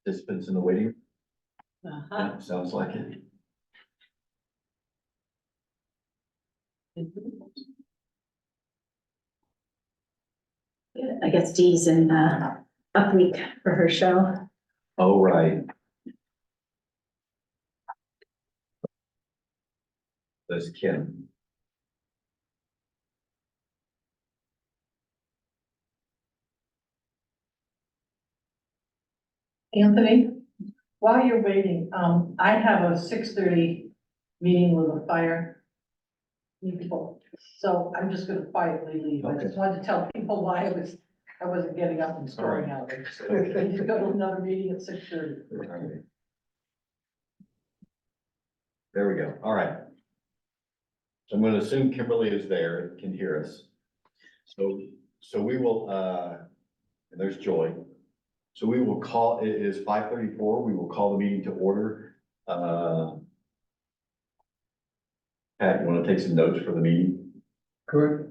participants in the waiting room? Uh-huh. Yeah, sounds like it. I guess Dee's in up week for her show. Oh, right. That's Kim. Anthony, while you're waiting, I have a 6:30 meeting with a fire people. So I'm just gonna quietly leave. I just wanted to tell people why I wasn't getting up and storming out. I need to go to another meeting at 6:30. There we go. All right. So I'm going to assume Kimberly is there, can hear us. So we will, and there's Joy. So we will call, it is 5:34. We will call the meeting to order. Pat, you want to take some notes for the meeting? Correct.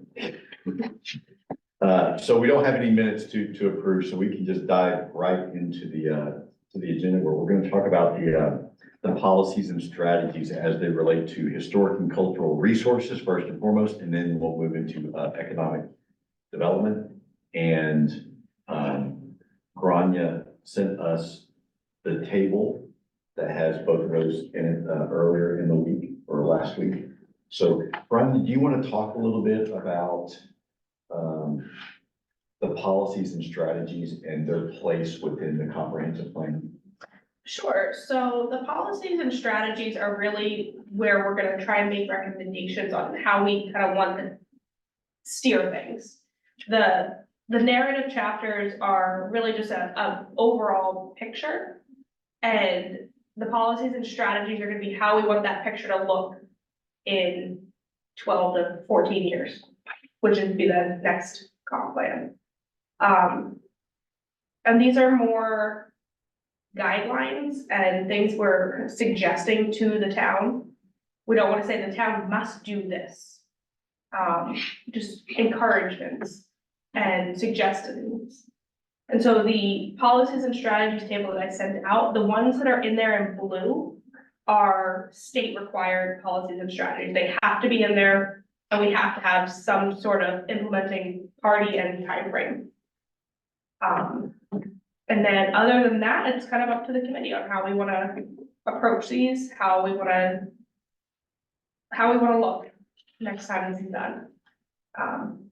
So we don't have any minutes to approve, so we can just dive right into the agenda where we're going to talk about the policies and strategies as they relate to historic and cultural resources first and foremost, and then we'll move into economic development. And Grania sent us the table that has both of those in it earlier in the week or last week. So Grania, do you want to talk a little bit about the policies and strategies and their place within the comprehensive plan? Sure, so the policies and strategies are really where we're gonna try and make recommendations on how we kind of want to steer things. The narrative chapters are really just a overall picture. And the policies and strategies are gonna be how we want that picture to look in 12 to 14 years, which would be the next comp plan. And these are more guidelines and things we're suggesting to the town. We don't want to say the town must do this. Just encouragements and suggestions. And so the policies and strategies table that I sent out, the ones that are in there in blue are state required policies and strategies. They have to be in there and we have to have some sort of implementing party and timeframe. And then other than that, it's kind of up to the committee on how we want to approach these, how we want to look next time this is done.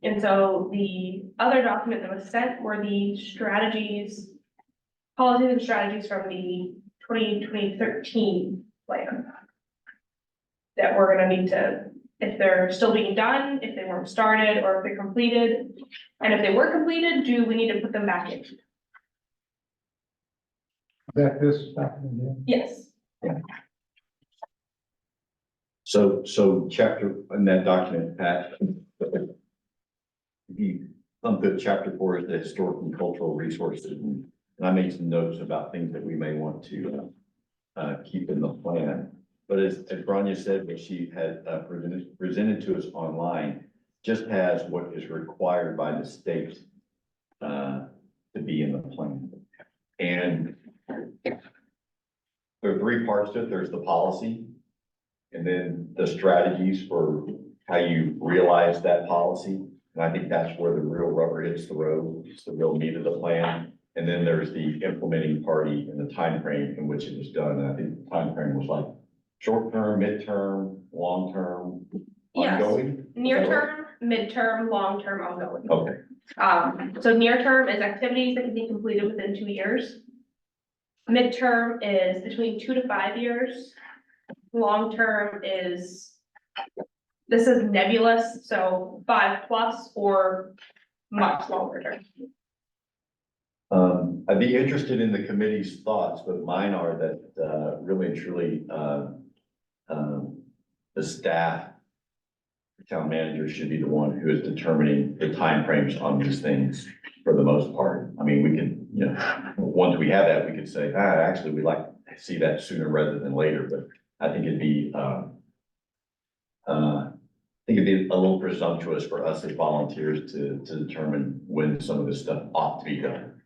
And so the other document that was sent were the strategies, policies and strategies from the 2013 plan. That we're gonna need to, if they're still being done, if they weren't started, or if they're completed. And if they were completed, do we need to put them back in? That this document, Yes. So chapter in that document, Pat, you thumbed through chapter 4 is the historic and cultural resources, and I made some notes about things that we may want to keep in the plan. But as Grania said, what she had presented to us online just has what is required by the state to be in the plan. And there are three parts to it. There's the policy, and then the strategies for how you realize that policy. And I think that's where the real rubber hits the road. It's the real meat of the plan. And then there's the implementing party and the time frame in which it was done. And I think the time frame was like short-term, midterm, long-term, Yes. ongoing. Near term, midterm, long term, ongoing. Okay, So near term is activities that can be completed within 2 years. Midterm is between 2 to 5 years. Long term is, this is nebulous, so 5+ or much longer term. I'd be interested in the committee's thoughts, but mine are that, really and truly, the staff, the town manager should be the one who is determining the timeframes on these things for the most part. I mean, we can, once we have that, we could say, actually, we'd like to see that sooner rather than later, but I think it'd be, a little presumptuous for us as volunteers to determine when some of this stuff ought to be done.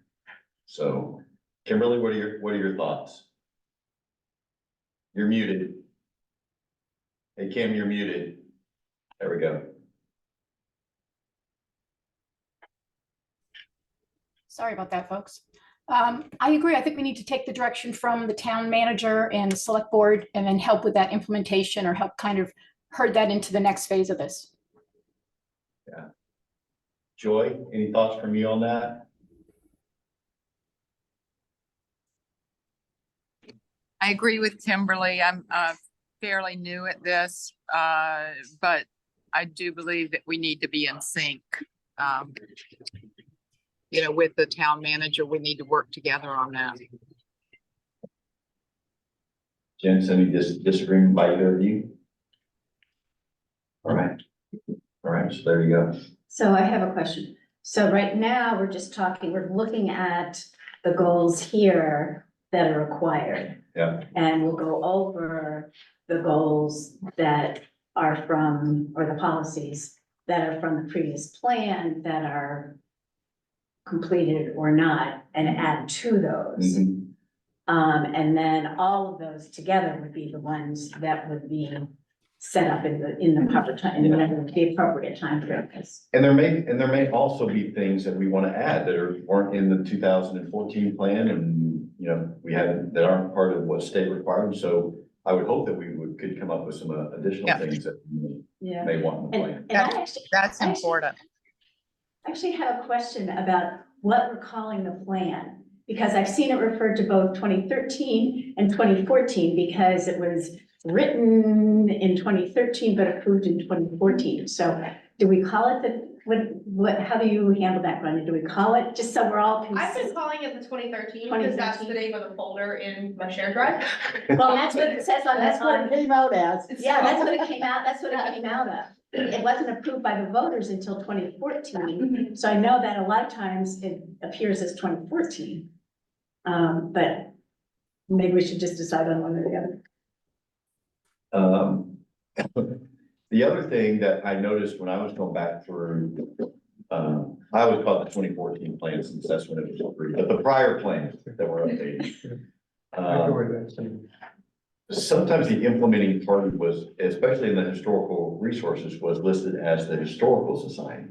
So, Kimberly, what are your thoughts? You're muted. Hey, Kim, you're muted. There we go. Sorry about that, folks. I agree. I think we need to take the direction from the town manager and the select board and then help with that implementation or help kind of herd that into the next phase of this. Joy, any thoughts from you on that? I agree with Kimberly. I'm fairly new at this, but I do believe that we need to be in sync. You know, with the town manager, we need to work together on that. Jen, any disagreement by either of you? All right. All right, so there you go. So I have a question. So right now, we're just talking, we're looking at the goals here that are required. Yeah. And we'll go over the goals that are from, or the policies that are from the previous plan that are completed or not, and add to those. Mhm. And then all of those together would be the ones that would be set up in the proper time, in whatever the appropriate time frame is. And there may also be things that we want to add that weren't in the 2014 plan and, you know, that aren't part of what state required. So I would hope that could come up with some additional Yeah. things that we Yeah. may want in the plan. And I actually, That's Actually- important. I actually have a question about what we're calling the plan, because I've seen it referred to both 2013 and 2014, because it was written in 2013 but approved in 2014. So do we call it how do you handle that, Brenda? Do we call it, just so we're all I've been consistent? calling it the 2013 because that's the 2013. name of the folder in my shared drive. Well, that's what it says on That's what it came out as. Yeah, that's what it came out, that's what it came out of. It wasn't approved by the voters until 2014. So I know that a lot of times it appears as 2014. But maybe we should just decide on one or the other. The other thing that I noticed when I was going back through, I always call it the 2014 plan since that's when it was approved, but the prior plans that were updated. I go with that same. Sometimes the implementing party was, especially in the historical resources, was listed as the Historical Society.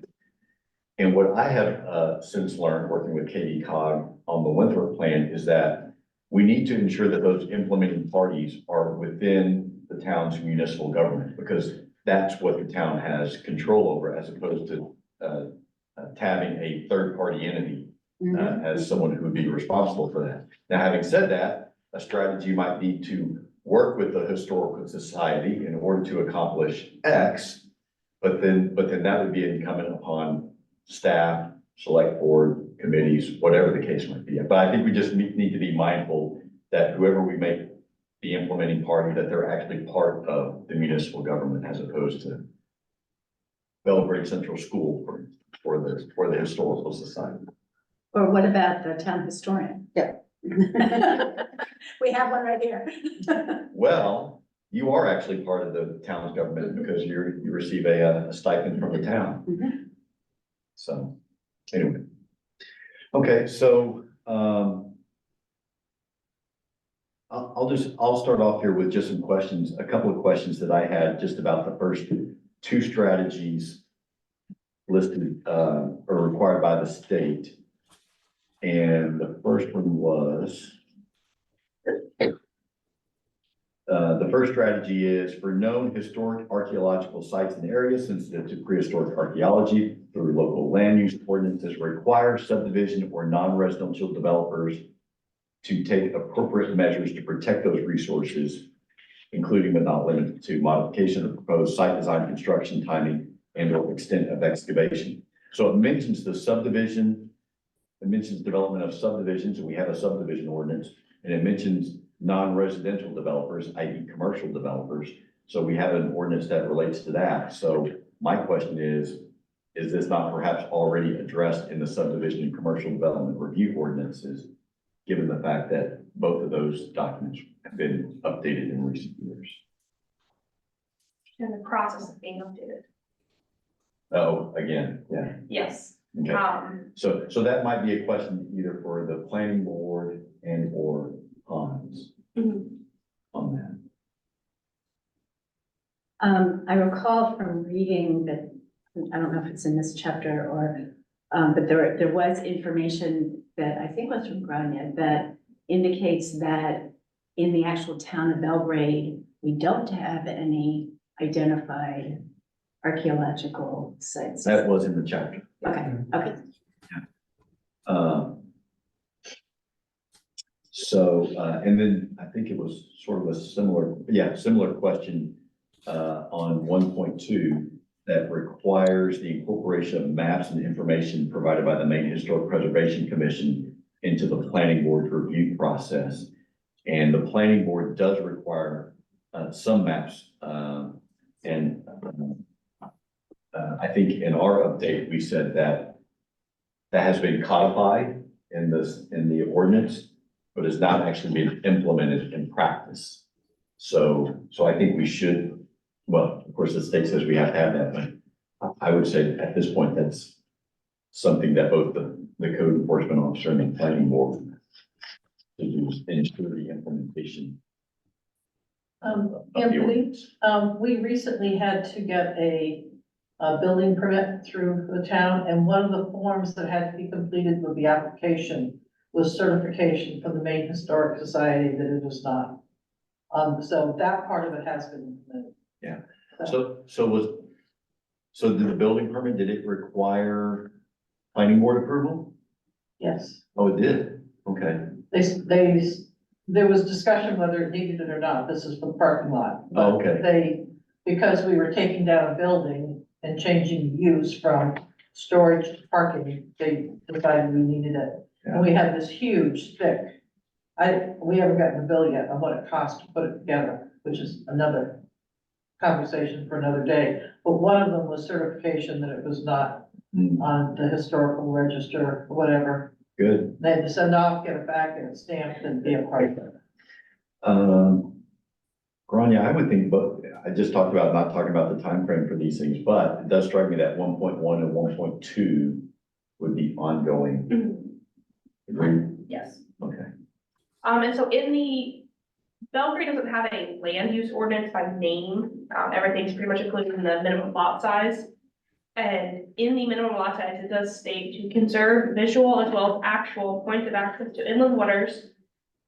And what I have since learned working with Katie Cog on the Winthrop plan is that we need to ensure that those implementing parties are within the town's municipal government, because that's what the town has control over, as opposed to tabbing a third-party entity as someone who would be responsible for that. Now, having said that, a strategy might be to work with the Historical Society in order to accomplish X, but then that would be incumbent upon staff, select board, committees, whatever the case might be. But I think we just need to be mindful that whoever we make the implementing party, that they're actually part of the municipal government as opposed to Belgrade Central School for the Historical Society. Or what about the town historian? Yeah. We have one right here. Well, you are actually part of the town's government because you receive a stipend from the town. Mhm. So, anyway. Okay, so, I'll start off here with just some questions, a couple of questions that I had just about the first two strategies listed, or required by the state. And the first one was, the first strategy is for known historic archaeological sites and areas sensitive to prehistoric archaeology through local land use ordinances require subdivision or non-residential developers to take appropriate measures to protect those resources, including but not limited to modification of proposed site design, construction, timing, and or extent of excavation. So it mentions the subdivision, it mentions development of subdivisions, and we have a subdivision ordinance, and it mentions non-residential developers, i.e. commercial developers. So we have an ordinance that relates to that. So my question is this not perhaps already addressed in the subdivision and commercial development review ordinances, given the fact that both of those documents have been updated in recent years? In the process of being updated. Oh, again, yeah. Yes. Okay, so that might be a question either for the planning board and or Hans Mhm. on that. I recall from reading that, I don't know if it's in this chapter or, but there was information that I think was from Grania that indicates that in the actual town of Belgrade, we don't have any identified archaeological sites. That was in the chapter. Okay. And then I think it was sort of a similar question on 1.2 that requires the incorporation of maps and information provided by the Maine Historic Preservation Commission into the planning board's review process. And the planning board does require some maps. I think in our update, we said that has been codified in the ordinance, but is not actually being implemented in practice. So I think we should, well, of course, the state says we have to have that, but I would say at this point, that's something that both the code enforcement officer and the planning board to use ensure the implementation of the Anthony, ordinance. we recently had to get a building permit through the town, and one of the forms that had to be completed with the application was certification from the Maine Historic Society that it was not. So that part of it has been implemented. Yeah. So did the building permit, did it require planning board approval? Yes, Oh, it did? Okay. there was discussion whether it needed it or not. This is for the parking lot. But Oh, okay. because we were taking down a building and changing use from storage to parking, they decided we needed it. And we had this huge, thick, we haven't gotten the bill yet on what it cost to put it together, which is another conversation for another day. But one of them was certification that it was not on the historical register or whatever. Good. They had to send off, get it back, and stamped and be a part of it. Grania, I would think, but I just talked about not talking about the time frame for these things, but it does strike me that 1.1 and 1.2 would be ongoing. Mhm. Agree? Yes. Okay. And so Belgrade doesn't have a land use ordinance by name. Everything's pretty much included in the minimum lot size. And in the minimum lot size, it does state to conserve visual as well as actual points of access to inland waters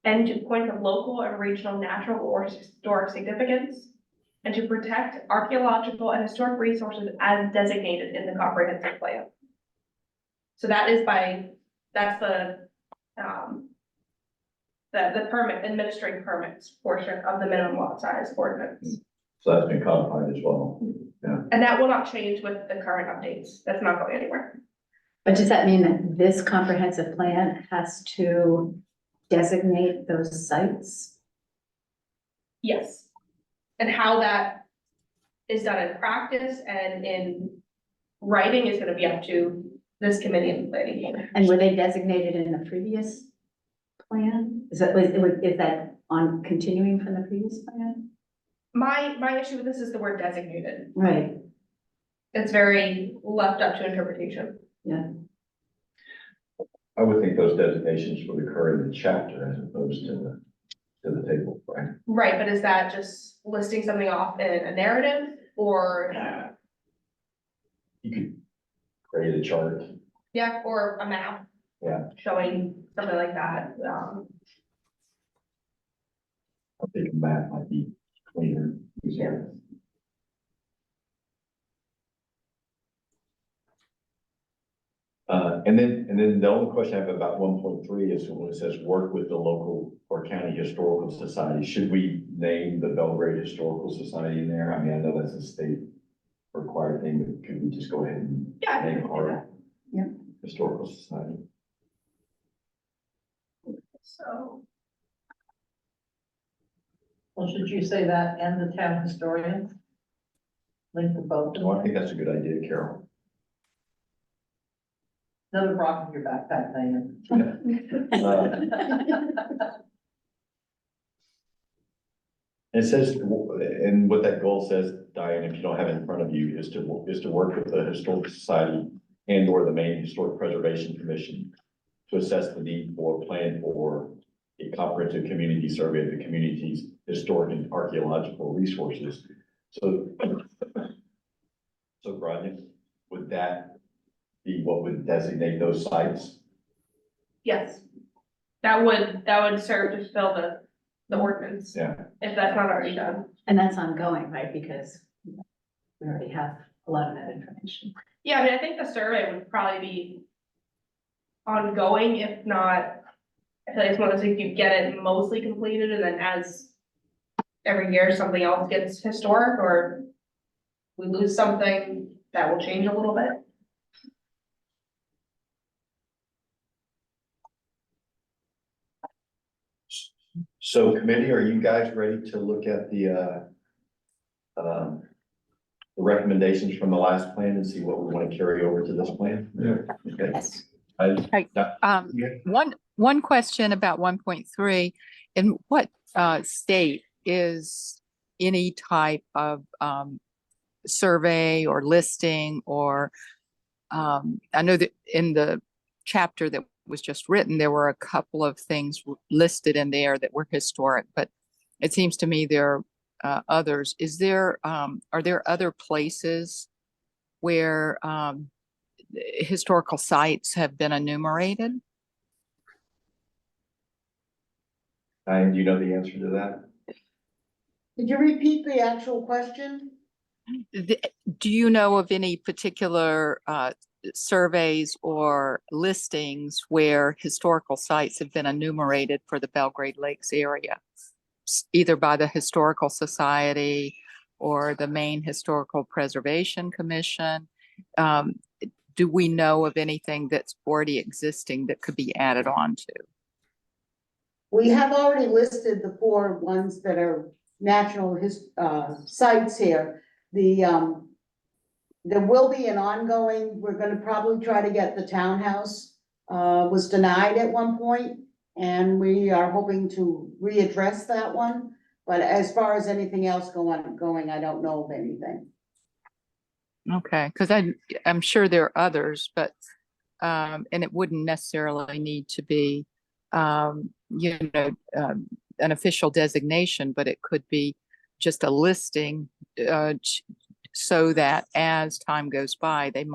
and to points of local and regional natural or historic significance, and to protect archaeological and historic resources as designated in the comprehensive plan. So that's the permit, administering permits portion of the minimum lot size ordinance. So that's been codified as well. And that will not change with the current updates. That's not going anywhere. But does that mean that this comprehensive plan has to designate those sites? Yes. And how that is done in practice and in writing is gonna be up to this committee and the planning board. And were they designated in the previous plan? Is that on continuing from the previous plan? My issue with this is the word designated. Right, It's very left up to interpretation. yeah. I would think those designations would occur in the chapter as opposed to the table, right? Right, but is that just listing something off in a narrative or, You could create a chart. yeah, or a map? Yeah. Showing something like that. I think a map might be cleaner. easier. And then the only question I have about 1.3 is when it says work with the local or county historical society. Should we name the Belgrade Historical Society in there? I mean, I know that's a state required thing, but could we just go ahead and Yeah, I think name we can do our Yeah. historical society? So, Well, should you say that and the town historian? Link them both. Well, I think that's a good idea, Carol. Another rock in your backpack, Diane. It says, and what that goal says, Diane, if you don't have it in front of you, is to work with the historical society and or the Maine Historic Preservation Commission to assess the need for a plan for a comprehensive community survey of the community's historic and archaeological resources. So, Grania, would that be what would designate those sites? Yes. That would serve to fill the ordinance, Yeah, if that's not already done. And that's ongoing, right? Because we already have a lot of that information. Yeah, I mean, I think the survey would probably be ongoing, if not, I feel like it's one of those things, you get it mostly completed, and then as every year something else gets historic, or we lose something, that will change a little bit. so committee, are you guys ready to look at the recommendations from the last plan and see what we want to carry over to this plan? Yeah. Okay. Yes. One question about 1.3, in what state is any type of survey or listing or I know that in the chapter that was just written, there were a couple of things listed in there that were historic, but it seems to me there are others. Are there other places where historical sites have been enumerated? And do you know the answer to that? Could you repeat the actual question? Do you know of any particular surveys or listings where historical sites have been enumerated for the Belgrade Lakes area, either by the Historical Society or the Maine Historical Preservation Commission? Do we know of anything that's already existing that could be added on to? We have already listed the 4 ones that are national sites here. There will be an ongoing, we're gonna probably try to get the townhouse, was denied at one point, and we are hoping to readdress that one. But as far as anything else going, I don't know of anything. Okay, because I'm sure there are others, but and it wouldn't necessarily need to be an official designation, but it could be just a listing so that as time goes by, it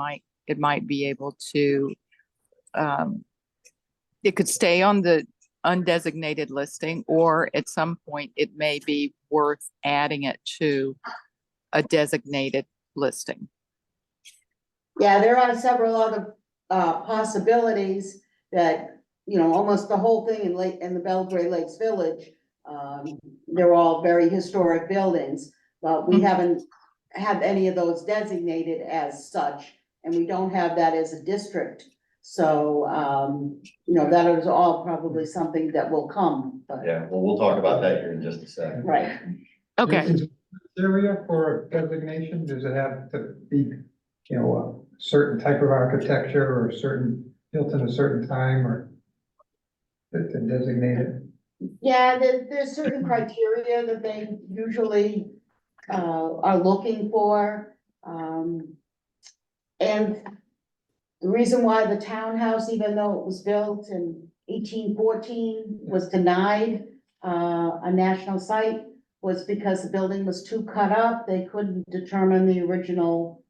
might be able to it could stay on the undesignated listing, or at some point it may be worth adding it to a designated listing. Yeah, there are several other possibilities that, almost the whole thing in the Belgrade Lakes Village, they're all very historic buildings, but we haven't had any of those designated as such, and we don't have that as a district. So, that is all probably something that will come, but. Yeah, well, we'll talk about that here in just a second. Right. Okay, Is there area for designation? Does it have to be, a certain type of architecture or built in a certain time or to designate it? Yeah, there's certain criteria that they usually are looking for. And the reason why the townhouse, even though it was built in 1814, was denied a national site was because the building was too cut up. They couldn't determine the original.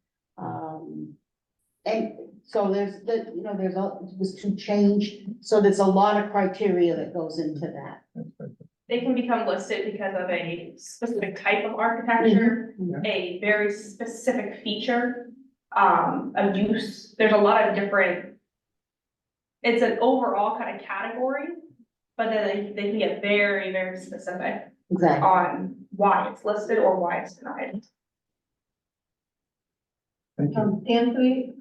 And so it was too changed. So there's a lot of criteria that goes into that. They can become listed because of a specific type of architecture, a very specific feature, a use. There's a lot of different, it's an overall kind of category, but then they can get very, very specific Exactly. on why it's listed or why it's denied. Thank you. Anthony,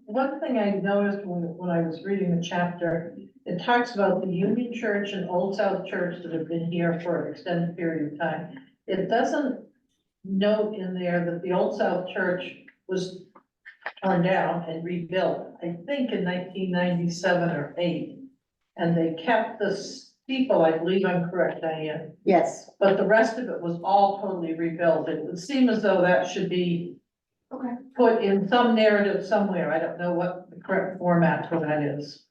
one thing I noticed when I was reading the chapter, it talks about the Union Church and Old South Church that have been here for an extended period of time. It doesn't note in there that the Old South Church was torn down and rebuilt, I think in 1997 or 8. And they kept the steeple, I believe I'm correct, Diane, Yes. but the rest of it was all totally rebuilt. It would seem as though that should be Okay. put in some narrative somewhere. I don't know what the correct format for that is.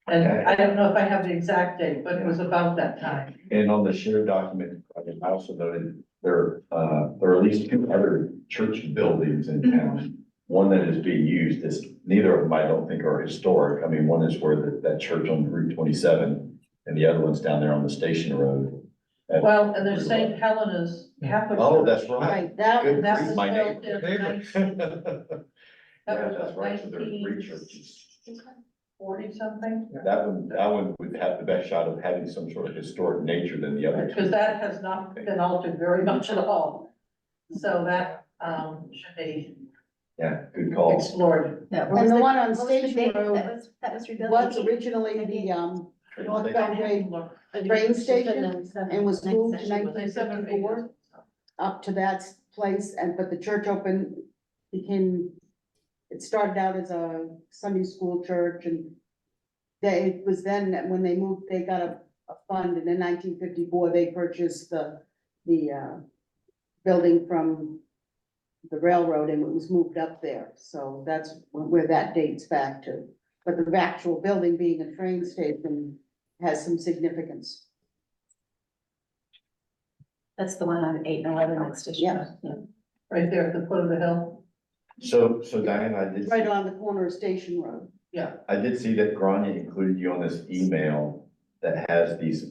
And I don't know if I have the exact date, but it was about that time. And on the shared document, I also noted there are at least two other church buildings in town. One that is being used is, neither of them I don't think are historic. I mean, one is where that church on Route 27 and the other one's down there on the station road. Well, and there's St. Helena's Catholic. Oh, Church. that's right. Right, that, Good That grief, was my built neighbor. in nineteen, Yeah, that was that's what, right. So there are three churches. 40 something? That one would have the best shot of having some sort of historic nature than the other two. Because that has not been altered very much at all. So that, should be Yeah, good call. explored. Yeah, And the one on what was the Station date Road that was rebuilt? was originally the, North Belgrade train station and was moved to 1954 up to that place, but the church it started out as a Sunday school church, and it was then, when they moved, they got a fund, and in 1954, they purchased the building from the railroad, and it was moved up there, so that's where that dates back to. But the actual building being a train station has some significance. That's the one on 8 and 11 next to. Yeah. Right there at the foot of the hill. So Diane, It's right on the corner of Station Road. I did see that Grania included you on this email that has these,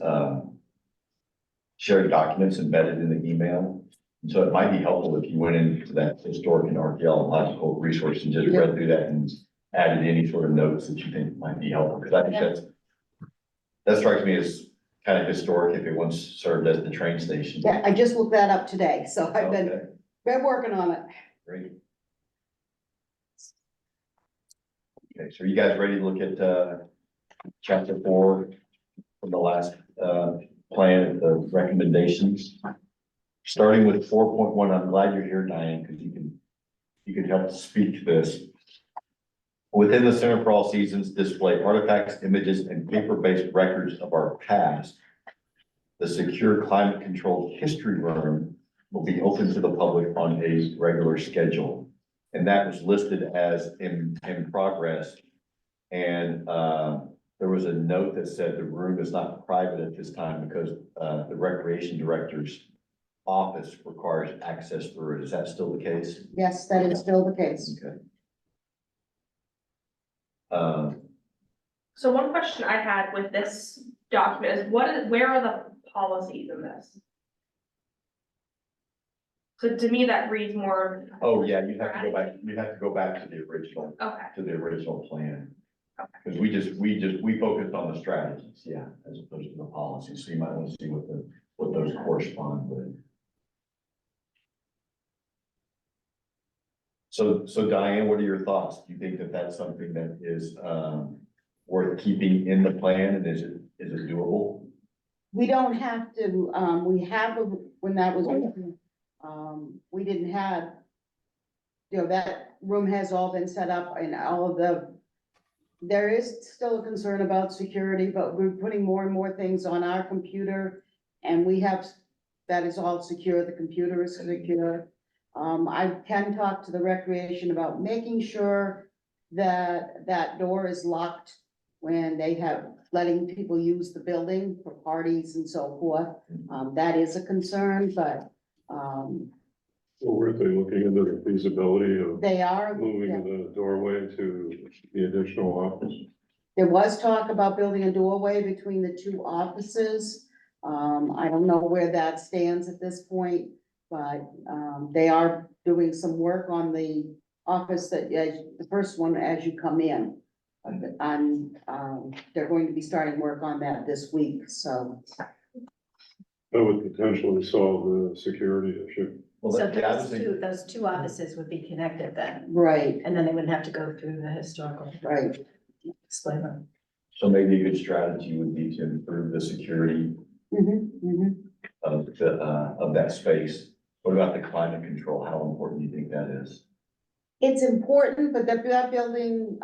shared documents embedded in the email. So it might be helpful if you went into that historic and archaeological resource and just read through that and added any sort of notes that you think might be helpful, because I think that strikes me as kind of historic if it once served as the train station. Yeah, I just looked that up today, so I've Okay, been working on it. great. Okay, so are you guys ready to look at, chapter 4 from the last, plan, the recommendations? Starting with 4.1, I'm glad you're here, Diane, because you can help speak to this. Within the Center for All Seasons display artifacts, images, and paper-based records of our past, the secure climate-controlled history room will be open to the public on a regular schedule. And that was listed as in progress. And there was a note that said the room is not private at this time because the recreation director's office requires access through it. Is that still the case? Yes, that is still the case. Okay. So one question I had with this document is where are the policies in this? So to me, that reads more. Oh, yeah, you'd have to go back to the original, Okay, plan. Because we focused on the strategies, yeah, as opposed to the policies, so you might want to see what those correspond with. So Diane, what are your thoughts? Do you think that that's something that is, worth keeping in the plan, and is it doable? We don't have to, we have, when that was, we didn't have, that room has all been set up and all of there is still a concern about security, but we're putting more and more things on our computer, and that is all secure, the computer is secure. I can talk to the recreation about making sure that that door is locked when they have letting people use the building for parties and so forth. That is a concern, but, So weren't they looking into the feasibility of they are. moving the doorway to the additional office? There was talk about building a doorway between the two offices. I don't know where that stands at this point, but, they are doing some work on the office the first one as you come in. And, they're going to be starting work on that this week, so. That would potentially solve the security issue. Well, So yeah, I was thinking- those two offices would be connected then, Right, and then they wouldn't have to go through the historical right. disclaimer. So maybe a good strategy would be to improve the security of that space. What about the climate control? How important do you think that is? It's important, but that building,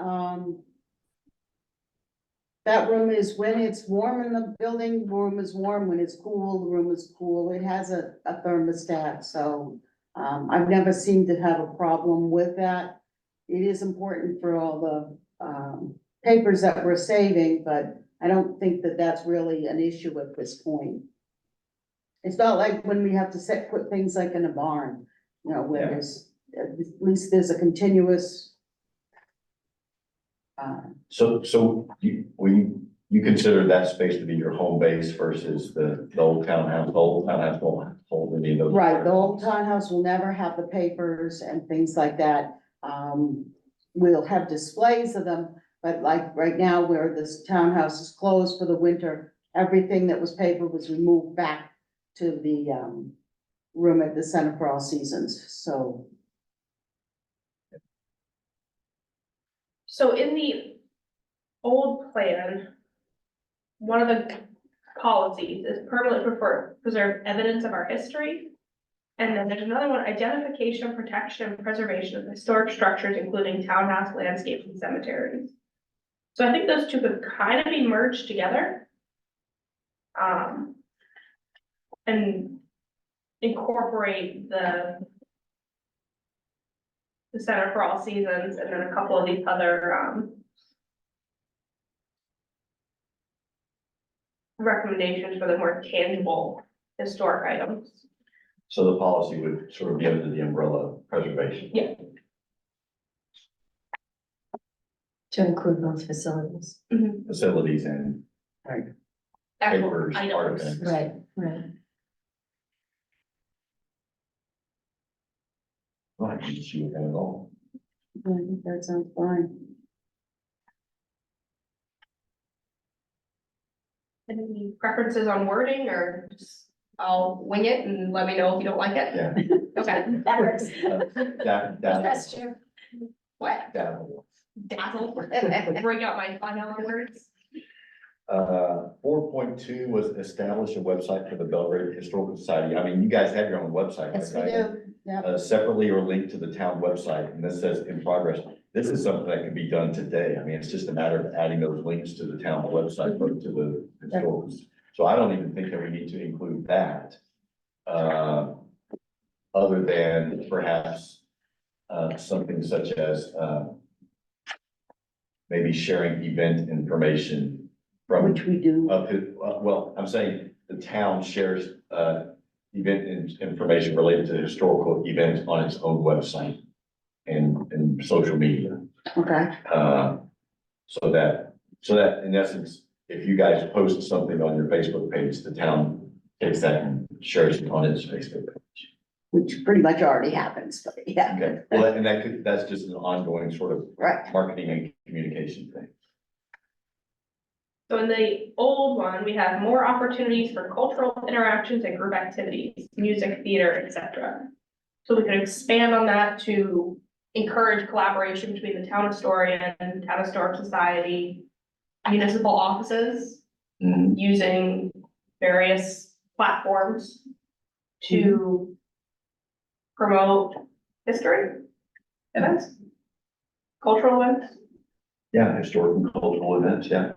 that room is, when it's warm in the building, room is warm, when it's cool, the room is cool. It has a thermostat, so, I've never seemed to have a problem with that. It is important for all the, papers that we're saving, but I don't think that that's really an issue at this point. It's not like when we have to put things like in a barn, you know, where Yeah. there's, at least there's a continuous. So you consider that space to be your home base versus the old townhouse, won't hold any of those? Right, the old townhouse will never have the papers and things like that. We'll have displays of them, but like right now where this townhouse is closed for the winter, everything that was paper was removed back to the, room at the Center for All Seasons, so. So in the old plan, one of the policies is permanently preserve evidence of our history. And then there's another one, identification, protection, and preservation of historic structures, including townhouse, landscapes, and cemeteries. So I think those two could kind of be merged together. And incorporate the Center for All Seasons and then a couple of these other, recommendations for the more tangible historic items. So the policy would sort of be under the umbrella of preservation. Yeah. To include those facilities. Facilities and Actual papers, items. artifacts. Right. Right, you just shoot at it all. I think that sounds fine. Any preferences on wording or just I'll wing it and let me know if you don't like it? Yeah. Okay. That works. That's true. What? true. Dazzle. Bring out my final words. 4.2 was establish a website for the Belgrade Historical Society. I mean, you guys have your own website. Yes, we right? do, yeah. Separately or linked to the town website, and this says in progress. This is something that can be done today. I mean, it's just a matter of adding those links to the town website, but to the historical. So I don't even think that we need to include that. Other than perhaps, something such as, maybe sharing event information from. Which we do. Well, I'm saying the town shares, information related to historical events on its own website and social media. Okay, So that in essence, if you guys post something on your Facebook page, the town takes that and shares it on its Facebook page. which pretty much already happens, but yeah, Okay, well, and that's just an ongoing sort of right. marketing and communication thing. So in the old one, we have more opportunities for cultural interactions and group activities, music, theater, etc. So we can expand on that to encourage collaboration between the town historian, town historic society, municipal offices, using various platforms to promote history events, cultural events. Yeah, historical and cultural events, yeah.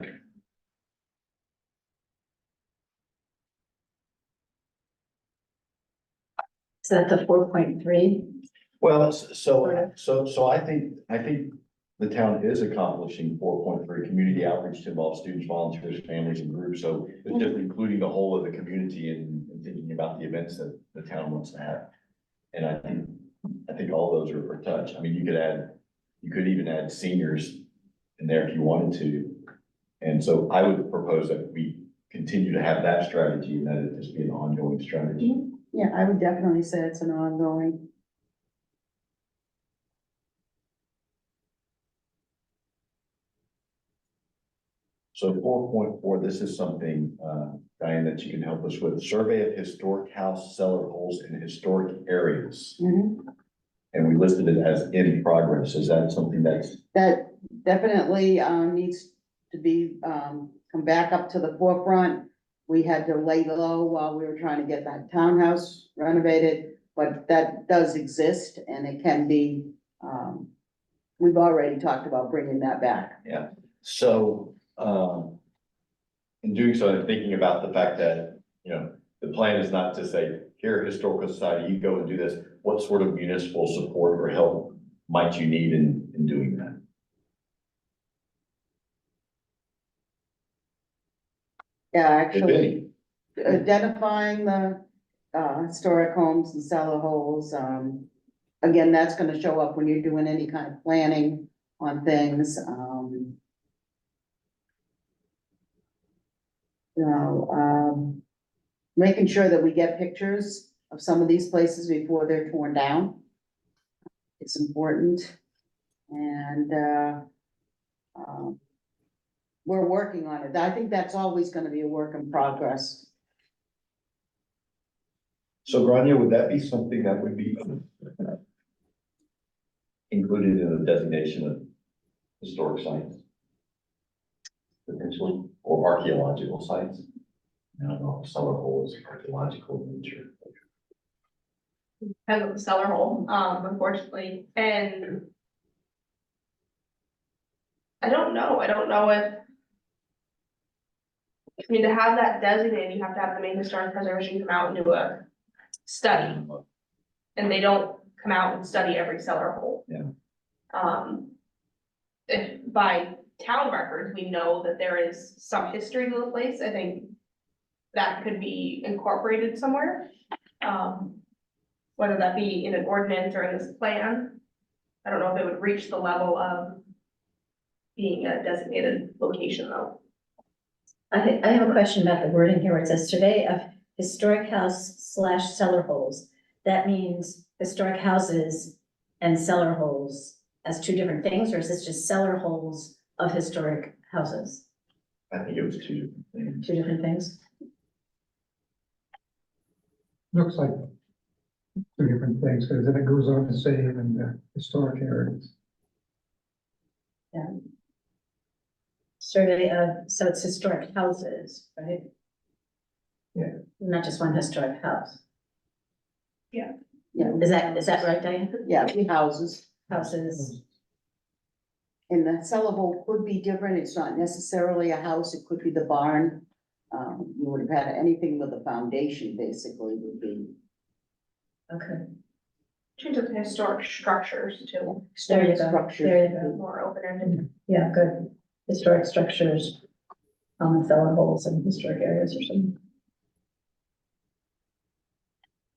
Is that the 4.3? Well, so I think the town is accomplishing 4.3 community outreach to involve students, volunteers, families and groups. So it's just including the whole of the community and thinking about the events that the town wants to have. And I think all those are for touch. I mean, you could even add seniors in there if you wanted to. And so I would propose that we continue to have that strategy and that it just be an ongoing strategy. Yeah, I would definitely say it's an ongoing. So 4.4, this is something, Diane, that you can help us with. Survey of historic house cellar holes in historic areas. And we listed it as in progress. Is that something that's? That definitely, needs to be, come back up to the forefront. We had to lay low while we were trying to get that townhouse renovated, but that does exist and it can be, we've already talked about bringing that back. Yeah, so, in doing so, I'm thinking about the fact that, the plan is not to say, here, historical society, you go and do this. what sort of municipal support or help might you need in doing that? Yeah, If actually, any. identifying the, historic homes and cellar holes, again, that's gonna show up when you're doing any kind of planning on things, you know, making sure that we get pictures of some of these places before they're torn down. It's important, and, we're working on it. I think that's always gonna be a work in progress. So Grania, would that be something that would be included in the designation of historic sites? Potentially, or archaeological sites? I don't know if cellar hole is archaeological in nature. Depends on the cellar hole, unfortunately, and I don't know if. I mean, to have that designated, you have to have the Maine Historic Preservation come out and do a study, and they don't come out and study every cellar hole. Yeah. If by town records, we know that there is some history to the place, I think that could be incorporated somewhere. Whether that be in an ordinance or in this plan, I don't know if it would reach the level of being a designated location though. I have a question about the wording here, where it says survey of historic house / cellar holes. That means historic houses and cellar holes as two different things, or is this just cellar holes of historic houses? I think it was two different things. Two different things? Looks like two different things, because then it goes on to say even the historic areas. Yeah. Survey of, so it's historic houses, right? Yeah. Not just one historic house. Yeah, Is that right, Diane? yeah, the houses. Houses, And the cellar hole could be different, it's not necessarily a house, it could be the barn. You would have had anything with a foundation, basically, would be. okay. Change it to historic structures too, There you go, Structure. there you go. more open-ended. Yeah, good. Historic structures, cellar holes and historic areas or something.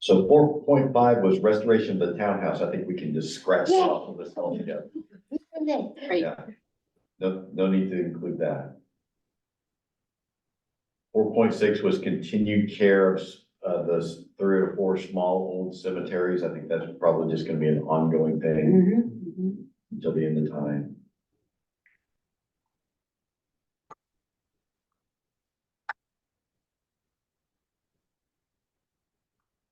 So 4.5 was restoration of the townhouse. I think we can just scratch that off of this altogether. Yeah. No need to include that. 4.6 was continued care of the 3 or 4 small old cemeteries. I think that's probably just gonna be an ongoing thing until the end of time.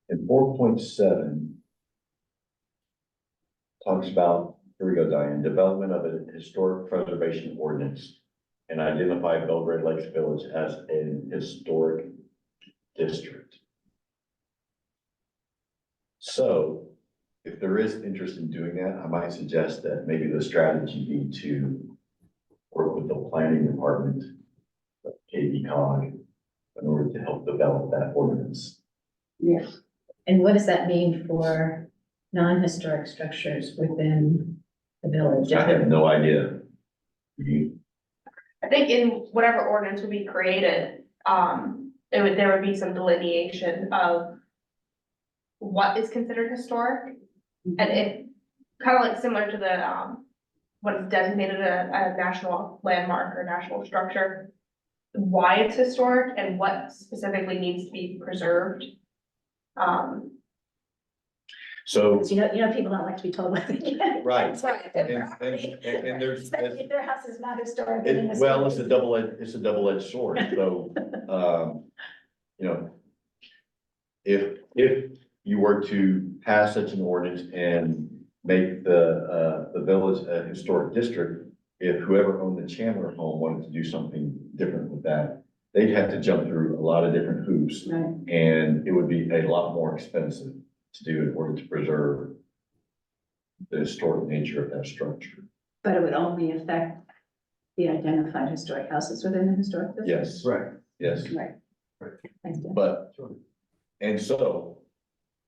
And 4.7 talks about, here we go, Diane, development of a historic preservation ordinance and identify Belgrade Lakes Village as an historic district. So if there is interest in doing that, I might suggest that maybe the strategy be to work with the planning department, KV-COG, in order to help develop that ordinance. Yes. And what does that mean for non-historic structures within the village? I have no idea. You, I think in whatever ordinance would be created, there would be some delineation of what is considered historic. And it, kind of like similar to the, what is designated a national landmark or national structure, why it's historic and what specifically needs to be preserved. so, You know, people don't like to be told what they can. right. That's right. And there's, Especially if their house is not historic. well, it's a double-edged sword, so, you know, if you were to pass such an ordinance and make the village a historic district, if whoever owned the Chandler home wanted to do something different with that, they'd have to jump through a lot of different hoops, Right. and it would be a lot more expensive to do in order to preserve the historic nature of that structure. But it would only affect the identified historic houses within the historic district? Yes. Right. Yes, Right. Thank you. but, and so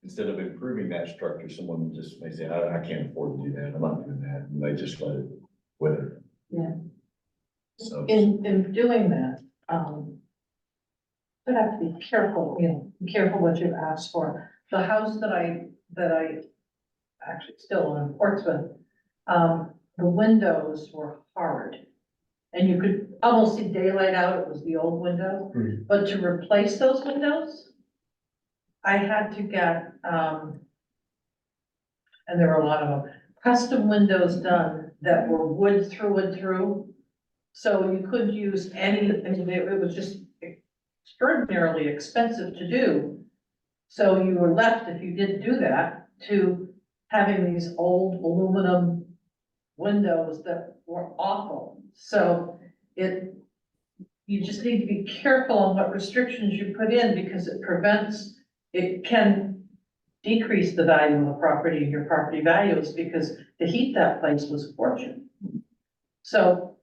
instead of improving that structure, someone just may say, I can't afford to do that, I'm not doing that, and they just let it wither. Yeah. So, In doing that, you have to be careful, be careful what you ask for. The house that I actually still own in Portsmouth, the windows were hard. And you could almost see daylight out, it was the old window, but to replace those windows, I had to get, and there were a lot of them, custom windows done that were wood through and through. So you couldn't use any, I mean, it was just extraordinarily expensive to do. So you were left, if you didn't do that, to having these old aluminum windows that were awful. So you just need to be careful on what restrictions you put in because it can decrease the value of the property and your property values because to heat that place was a fortune. So,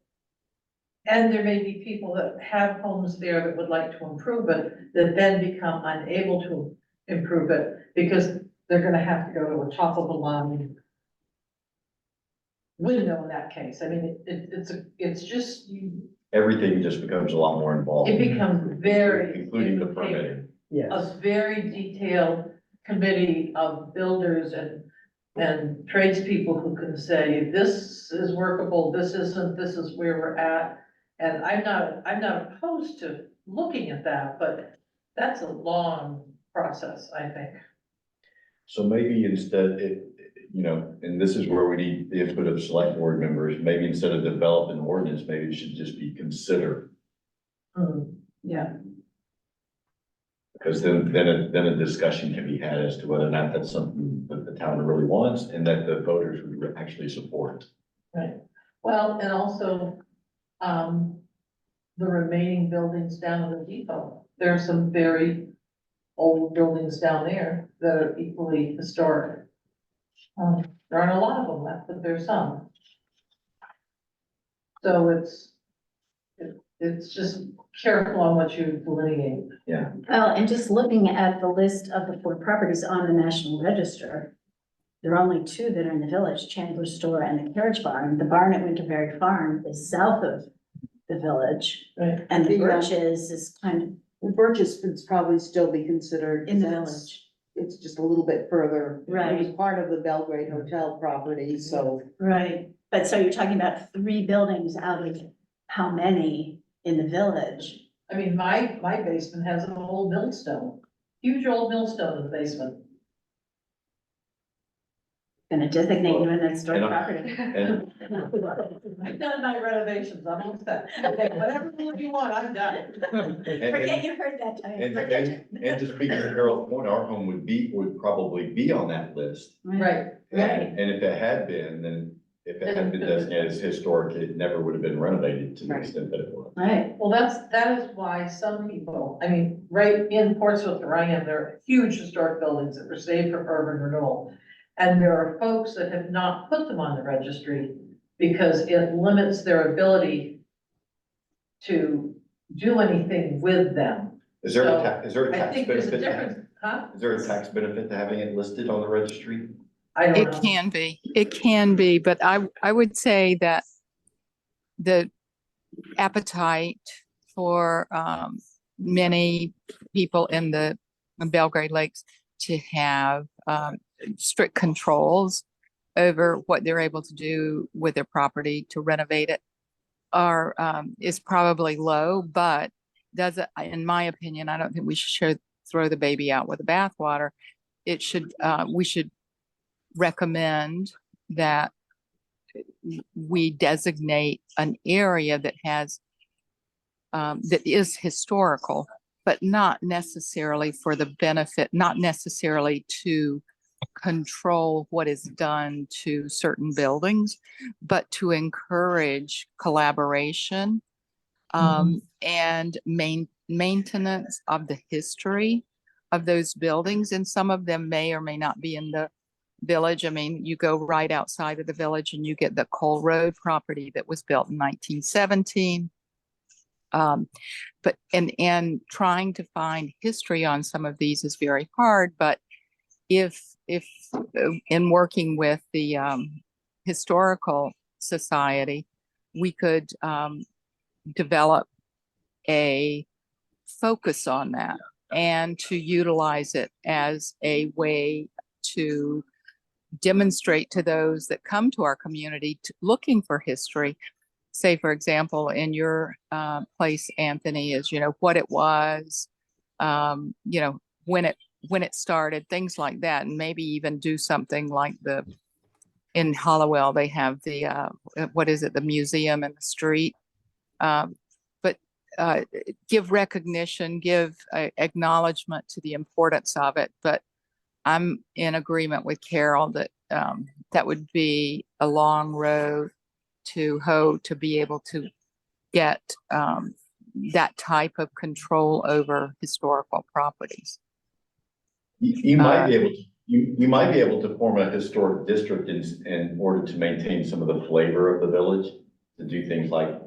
and there may be people that have homes there that would like to improve it, that then become unable to improve it because they're gonna have to go to a top of the line window in that case. I mean, it's just, everything just becomes a lot more involved. it becomes very. Including the permitting. A very detailed committee of builders and tradespeople who can say, this is workable, this isn't, this is where we're at. And I'm not opposed to looking at that, but that's a long process, I think. So maybe instead, and this is where we need the input of select board members, maybe instead of develop an ordinance, maybe it should just be considered. Yeah. Because then a discussion can be had as to whether or not that's something that the town really wants and that the voters would actually support. Right. Well, and also, the remaining buildings down in the depot, there are some very old buildings down there that are equally historic. There aren't a lot of them left, but there's some. So it's just careful on what you delineate. Yeah. Well, and just looking at the list of the 4 properties on the National Register, there are only 2 that are in the village, Chandler Store and the Carriage Barn. The barn at Winterberry Farm is south of the village, Right. and the The, Birches is kind of The Birches would probably still be considered. in the that's- village. It's just a little bit further. Right. It was part of the Belgrade Hotel property, so. Right, but so you're talking about 3 buildings out of how many in the village? I mean, my basement has an old millstone, huge old millstone in the basement. Gonna designate you in that historic And property. And I've done my renovations, I'm all set. Whatever you want, I'm done. Forget you heard that, Diane. and to speak to Carol's point, our home would probably be on that list. Right. And if it had been, then if it had been designated as historic, it never would have been renovated to the Right. extent that it was. Right, Well, that is why some people, I mean, right in Portsmouth where I am, there are huge historic buildings that were saved for urban renewal. And there are folks that have not put them on the registry because it limits their ability to do anything with them. Is there So, a I tax think there's a benefit? difference, huh? Is there a tax benefit to having it listed on the registry? I don't It know. can be, but I would say that the appetite for many people in the Belgrade Lakes to have strict controls over what they're able to do with their property to renovate it is probably low, but in my opinion, I don't think we should throw the baby out with the bathwater. We should recommend that we designate an area that is historical, but not necessarily for the benefit, not necessarily to control what is done to certain buildings, but to encourage collaboration and maintenance of the history of those buildings. And some of them may or may not be in the village. I mean, you go right outside of the village and you get the Cole Road property that was built in 1917. And trying to find history on some of these is very hard, but if in working with the historical society, we could develop a focus on that and to utilize it as a way to demonstrate to those that come to our community looking for history. Say, for example, in your place, Anthony, is, what it was, when it started, things like that, and maybe even do something like in Hollowell, they have the, what is it, the museum in the street. But give recognition, give acknowledgement to the importance of it. But I'm in agreement with Carol that that would be a long road to hoe to be able to get that type of control over historical properties. You might be able to, you might be able to form a historic district in order to maintain some of the flavor of the village, to do things like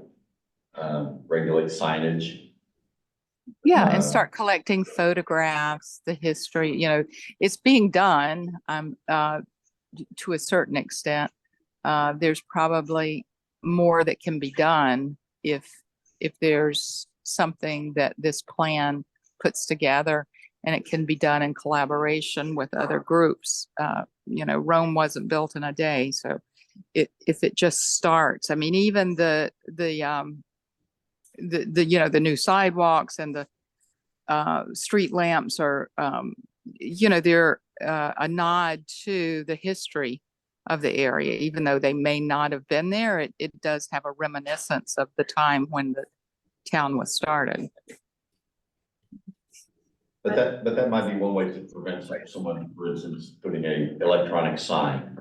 regulate signage. Yeah, and start collecting photographs, the history, it's being done to a certain extent. There's probably more that can be done if there's something that this plan puts together, and it can be done in collaboration with other groups. Rome wasn't built in a day, so if it just starts, I mean, even the new sidewalks and the street lamps are, they're a nod to the history of the area. Even though they may not have been there, it does have a reminiscence of the time when the town was started. But that might be one way to prevent someone, for instance, putting a electronic sign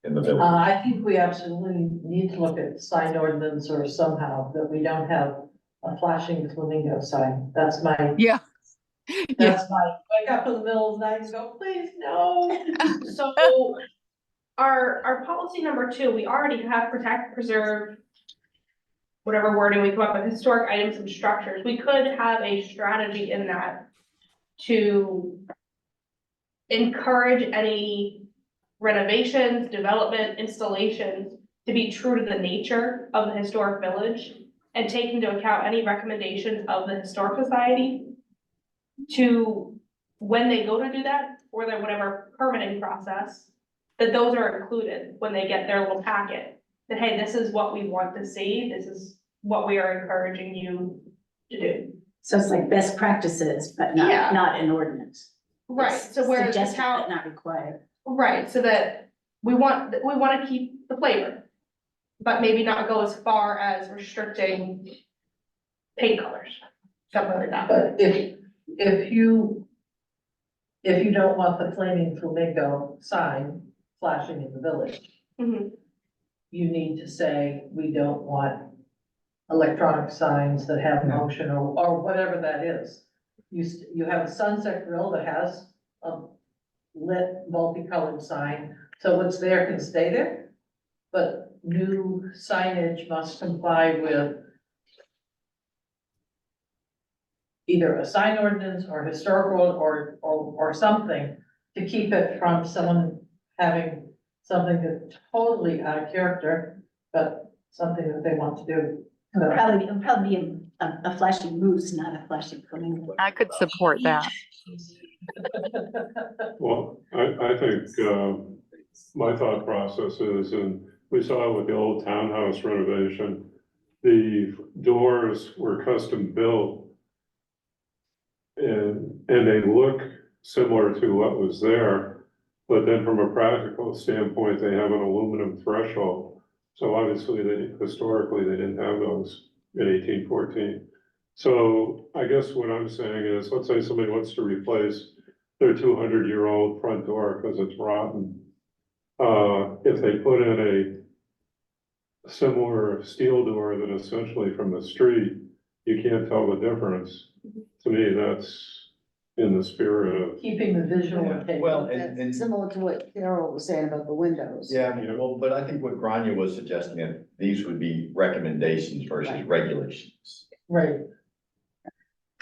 in the village. I think we absolutely need to look at sign ordinance or somehow that we don't have a flashing flamingo sign. That's my, Yeah. that's my, wake up in the middle of the night and go, please, no. So our policy number 2, we already have protect, preserve, whatever wording we come up with, historic items and structures. We could have a strategy in that to encourage any renovations, development, installations to be true to the nature of the historic village and take into account any recommendations of the Historic Society to, when they go to do that, or their whatever permitting process, that those are included when they get their little packet. That, hey, this is what we want to see, this is what we are encouraging you to do. So it's like best practices, but Yeah. not an ordinance. Right, It's so whereas the suggested, town, but not required. right, so that we want to keep the flavor, but maybe not go as far as restricting paint colors, something like that. But if you don't want the flaming flamingo sign flashing in the village, Mhm. you need to say, we don't want electronic signs that have motion or whatever that is. You have a Sunset Grill that has a lit multicolored sign, so what's there can stay there. But new signage must comply with either a sign ordinance or historical or something to keep it from someone having something that's totally out of character, but something that they want to do. It'll probably be a flashing moose, not a flashing flamingo. I could support that. Well, I think, my thought process is, and we saw with the old townhouse renovation, the doors were custom built. And they look similar to what was there, but then from a practical standpoint, they have an aluminum threshold. So obviously, historically, they didn't have those in 1814. So I guess what I'm saying is, let's say somebody wants to replace their 200-year-old front door because it's rotten. If they put in a similar steel door that essentially from the street, you can't tell the difference. To me, that's in the spirit of, Keeping the visual appeal. Well, That's and similar to what Carol was saying about the windows. yeah, well, but I think what Grania was suggesting, that these would be recommendations versus Right. regulations. Right.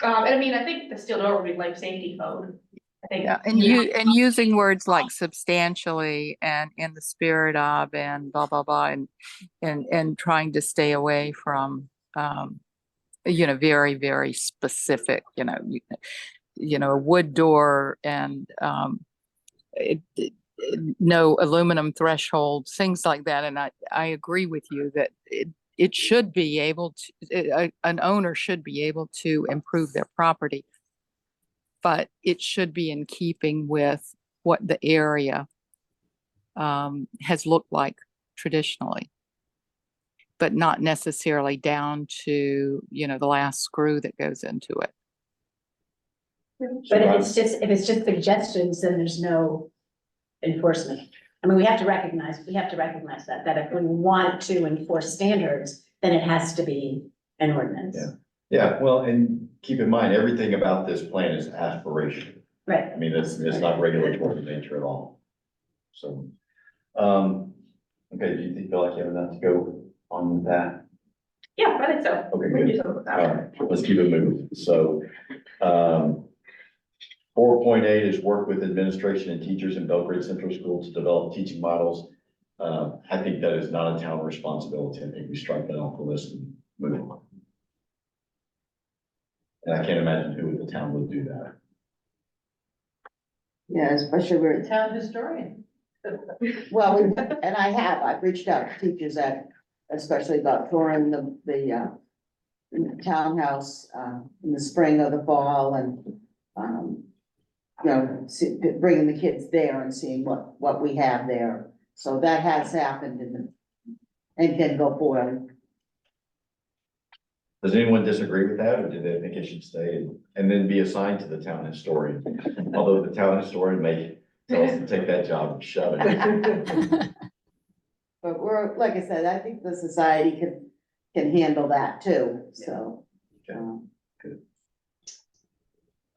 And I mean, I think the steel door would be life safety code. I think. Yeah, and and using words like substantially and in the spirit of and blah, blah, blah, and trying to stay away from, very, very specific, a wood door and, no aluminum threshold, things like that. And I agree with you that it should be able to, an owner should be able to improve their property. But it should be in keeping with what the area has looked like traditionally. But not necessarily down to, the last screw that goes into it. But if it's just suggestions, then there's no enforcement. I mean, we have to recognize that if we want to enforce standards, then it has to be an ordinance. Yeah. Yeah, well, and keep in mind, everything about this plan is aspiration. Right. I mean, it's not regulatory in nature at all. So, okay, do you feel like you have enough to go on with that? Yeah, I think so. Okay, We can good. do something with All that. right, let's keep it moving. So, 4.8 is work with administration and teachers in Belgrade Central School to develop teaching models. I think that is not a town responsibility. I think we strike that off the list and move on. And I can't imagine who in the town would do that. Yeah, especially where, The town historian. well, I've reached out to teachers especially about touring the townhouse, in the spring or the fall and, bringing the kids there and seeing what we have there. So that has happened and can go forward. Does anyone disagree with that, or do they think it should stay and then be assigned to the town historian? Although the town historian may tell us to take that job and shove it. But like I said, I think the society can handle that too, so. Okay.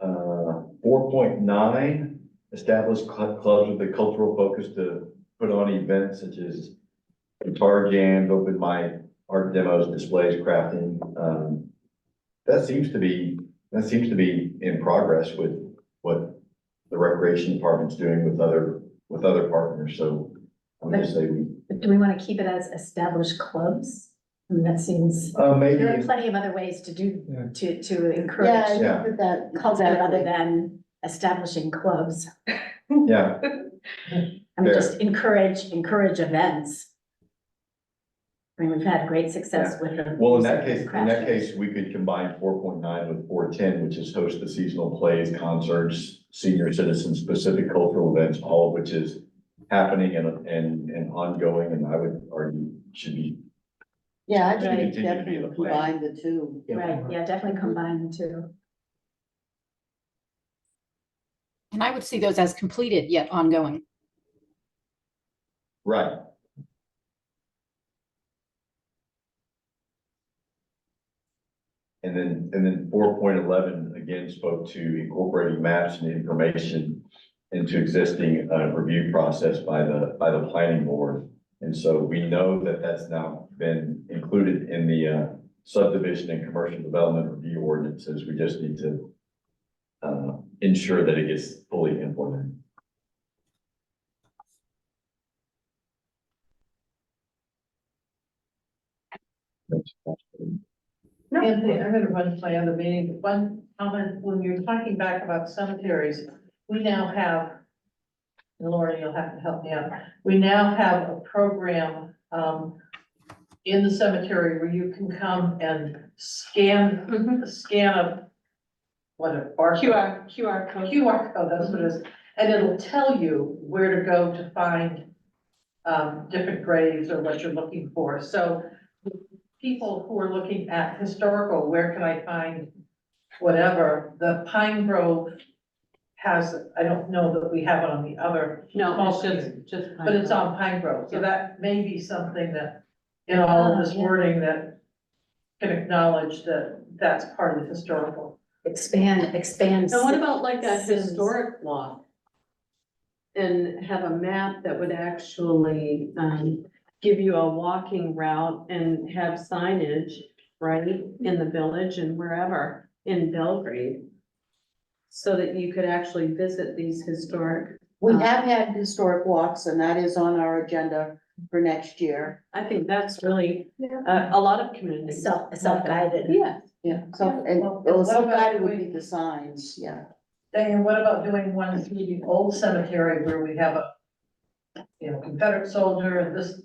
4.9, establish clubs with a cultural focus to put on events such as guitar jams, open mic, art demos, displays, crafting. That seems to be in progress with what the recreation department's doing with other partners. So I'm gonna say Do we want to keep it as established clubs? I mean, that seems, maybe. there are plenty of other ways to do, Yeah. to Yeah, I encourage think that. culture other exactly. than establishing clubs. Yeah, I mean, just encourage events. I mean, we've had great success with them. well, in that case, we could combine 4.9 with 410, which is host the seasonal plays, concerts, senior citizen specific cultural events, all of which is happening and ongoing, and I would argue should be. Yeah, I Right. think Continue to be definitely the plan. combine the two. Right, yeah, definitely combine the two. And I would see those as completed yet ongoing. Right. And then 4.11 again spoke to incorporating maps and information into existing review process by the planning board. And so we know that that's now been included in the subdivision and commercial development review ordinances. We just need to ensure that it gets fully implemented. Anthony, I'm gonna run to my other meeting, but one comment, when you're talking back about cemeteries, we now have, and Lauren, you'll have to help me out, we now have a program, in the cemetery where you can come and scan a, what, a barcode? QR code. QR code, that's what it is, and it'll tell you where to go to find, different graves or what you're looking for, so people who are looking at historical, where can I find whatever, the Pine Grove has, I don't know that we have it on the other. No, it's small just. But it's on Pine Grove, so that may be something that, in all of this Oh, yeah. wording, that can acknowledge that that's part of the historical. Expand. Now, what about like a Sims. historic block? And have a map that would actually, give you a walking route and have signage, right, in the village and wherever in Belgrade. so that you could actually visit these historic. We have had historic walks and that is on our agenda for next year. I think that's really, a lot of communities. Self-guided. Yeah, Yeah, so, and Well, well, what some about guided would be doing- the signs, yeah. Diane, what about doing one through the old cemetery where we have a, you know, Confederate soldier and this,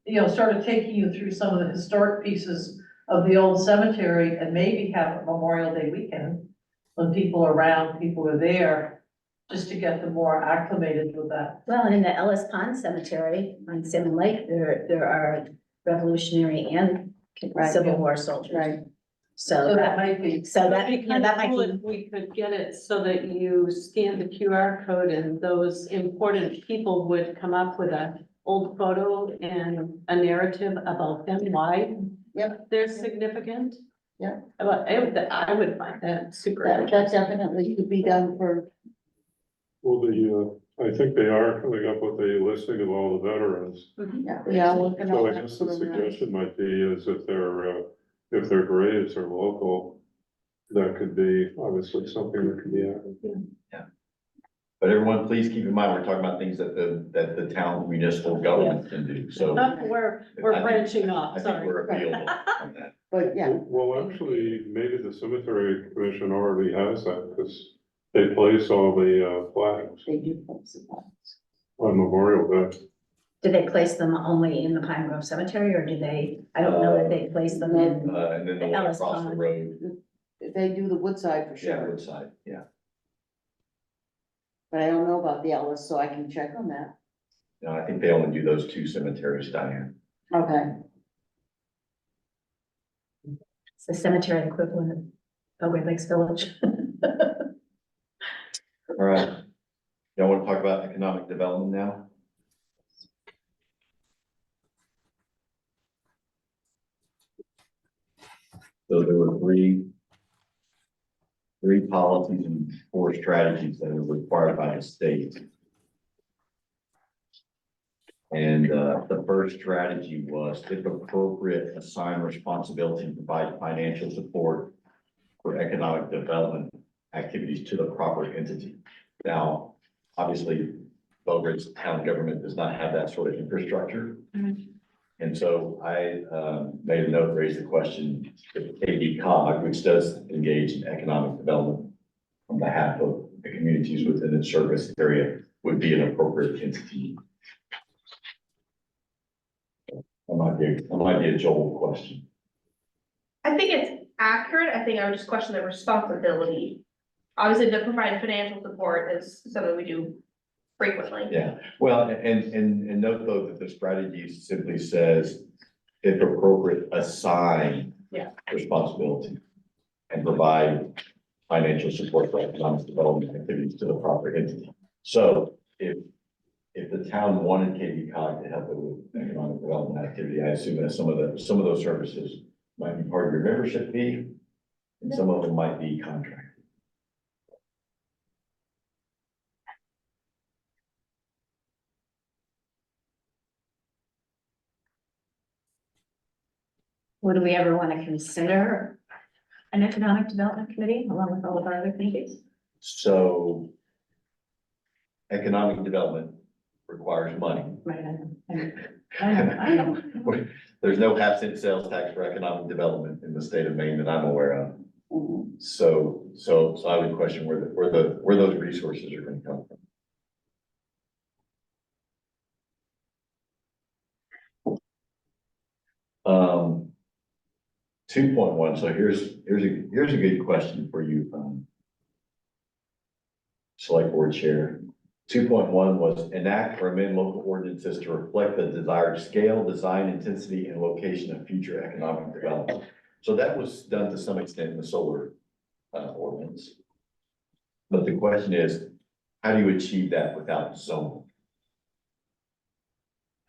you know, sort of taking you through some of the historic pieces of the old cemetery and maybe have a Memorial Day weekend when people are around, people are there, just to get them more acclimated with that. Well, in the Ellis Pond Cemetery on Salmon Lake, there are Revolutionary and Right, Civil yeah. War soldiers. Right. So that might be, So that, It'd be yeah, kind that of might cool be, if we could get it so that you scan the QR code and those important people would come up with a old photo and a narrative about them, why Yep. they're significant. Yeah. But I would find that super That interesting. definitely could be done for, Well, I think they are coming up with a listing of all the veterans. yeah, we are looking So I at that. guess the suggestion might be is if their graves are local, that could be obviously something that could be added. But everyone, please keep in mind, we're talking about things that the town municipal government can do, so. We're I think- branching I off, think sorry. we're available on that. But yeah, Well, actually, maybe the cemetery commission already has that, because they place all the flags they do post it. on Memorial Day. do they place them only in the Pine Grove Cemetery or do they, I don't know that they place them in, And then the one Ellis across the Pond. road, They do the Woodside for yeah, sure, Woodside, yeah. but I don't know about the Ellis, so I can check on that. No, I think they only do those two cemeteries, Diane. Okay, it's the cemetery equivalent of Belgrade Lakes Village. All right. Y'all want to talk about economic development now? So there were three policies and 4 strategies that are required by the state. And the first strategy was, if appropriate, assign responsibility and provide financial support for economic development activities to the proper entity. Now, obviously, Belgrade's town government does not have that sort of infrastructure. And so I made a note, raised the question, if KDCOG, which does engage in economic development on behalf of the communities within its service area, would be an appropriate entity. That might be a Joel question. I think it's accurate. I think I would just question the responsibility. Obviously, to provide financial support is something we do frequently. Yeah, well, and note though that the strategy simply says, if appropriate, assign Yeah. responsibility and provide financial support for economic development activities to the proper entity. So if the town wanted KDCOG to help it with economic development activity, I assume that some of those services might be part of your membership fee, and some of them might be contracted. Would we ever want to consider an economic development committee along with all of our other committees? So economic development requires money. Right, I know. There's no half-cent sales tax for economic development in the state of Maine that I'm aware of. mhm. So I would question where those resources are gonna come from. Um, 2.1, so here's a good question for you, Select Board Chair. 2.1 was enact or amend local ordinances to reflect the desired scale, design, intensity, and location of future economic development. So that was done to some extent in the solar ordinance. But the question is, how do you achieve that without zoning?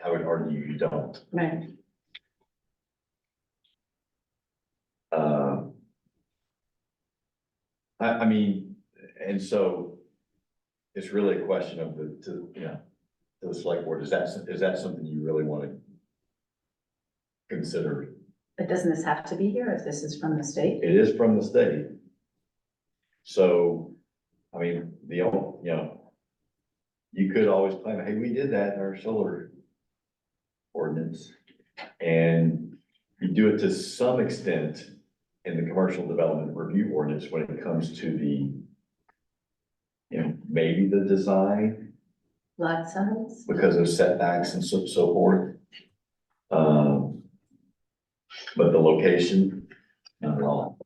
I would argue you don't. Right. I mean, and so it's really a question of to the select board, is that something you really want to consider? But doesn't this have to be here if this is from the state? It is from the state. So I mean, you could always claim, hey, we did that in our solar ordinance. And you do it to some extent in the commercial development review ordinance when it comes to the, maybe the design Lot size? because of setbacks and so forth. But the location, not at all.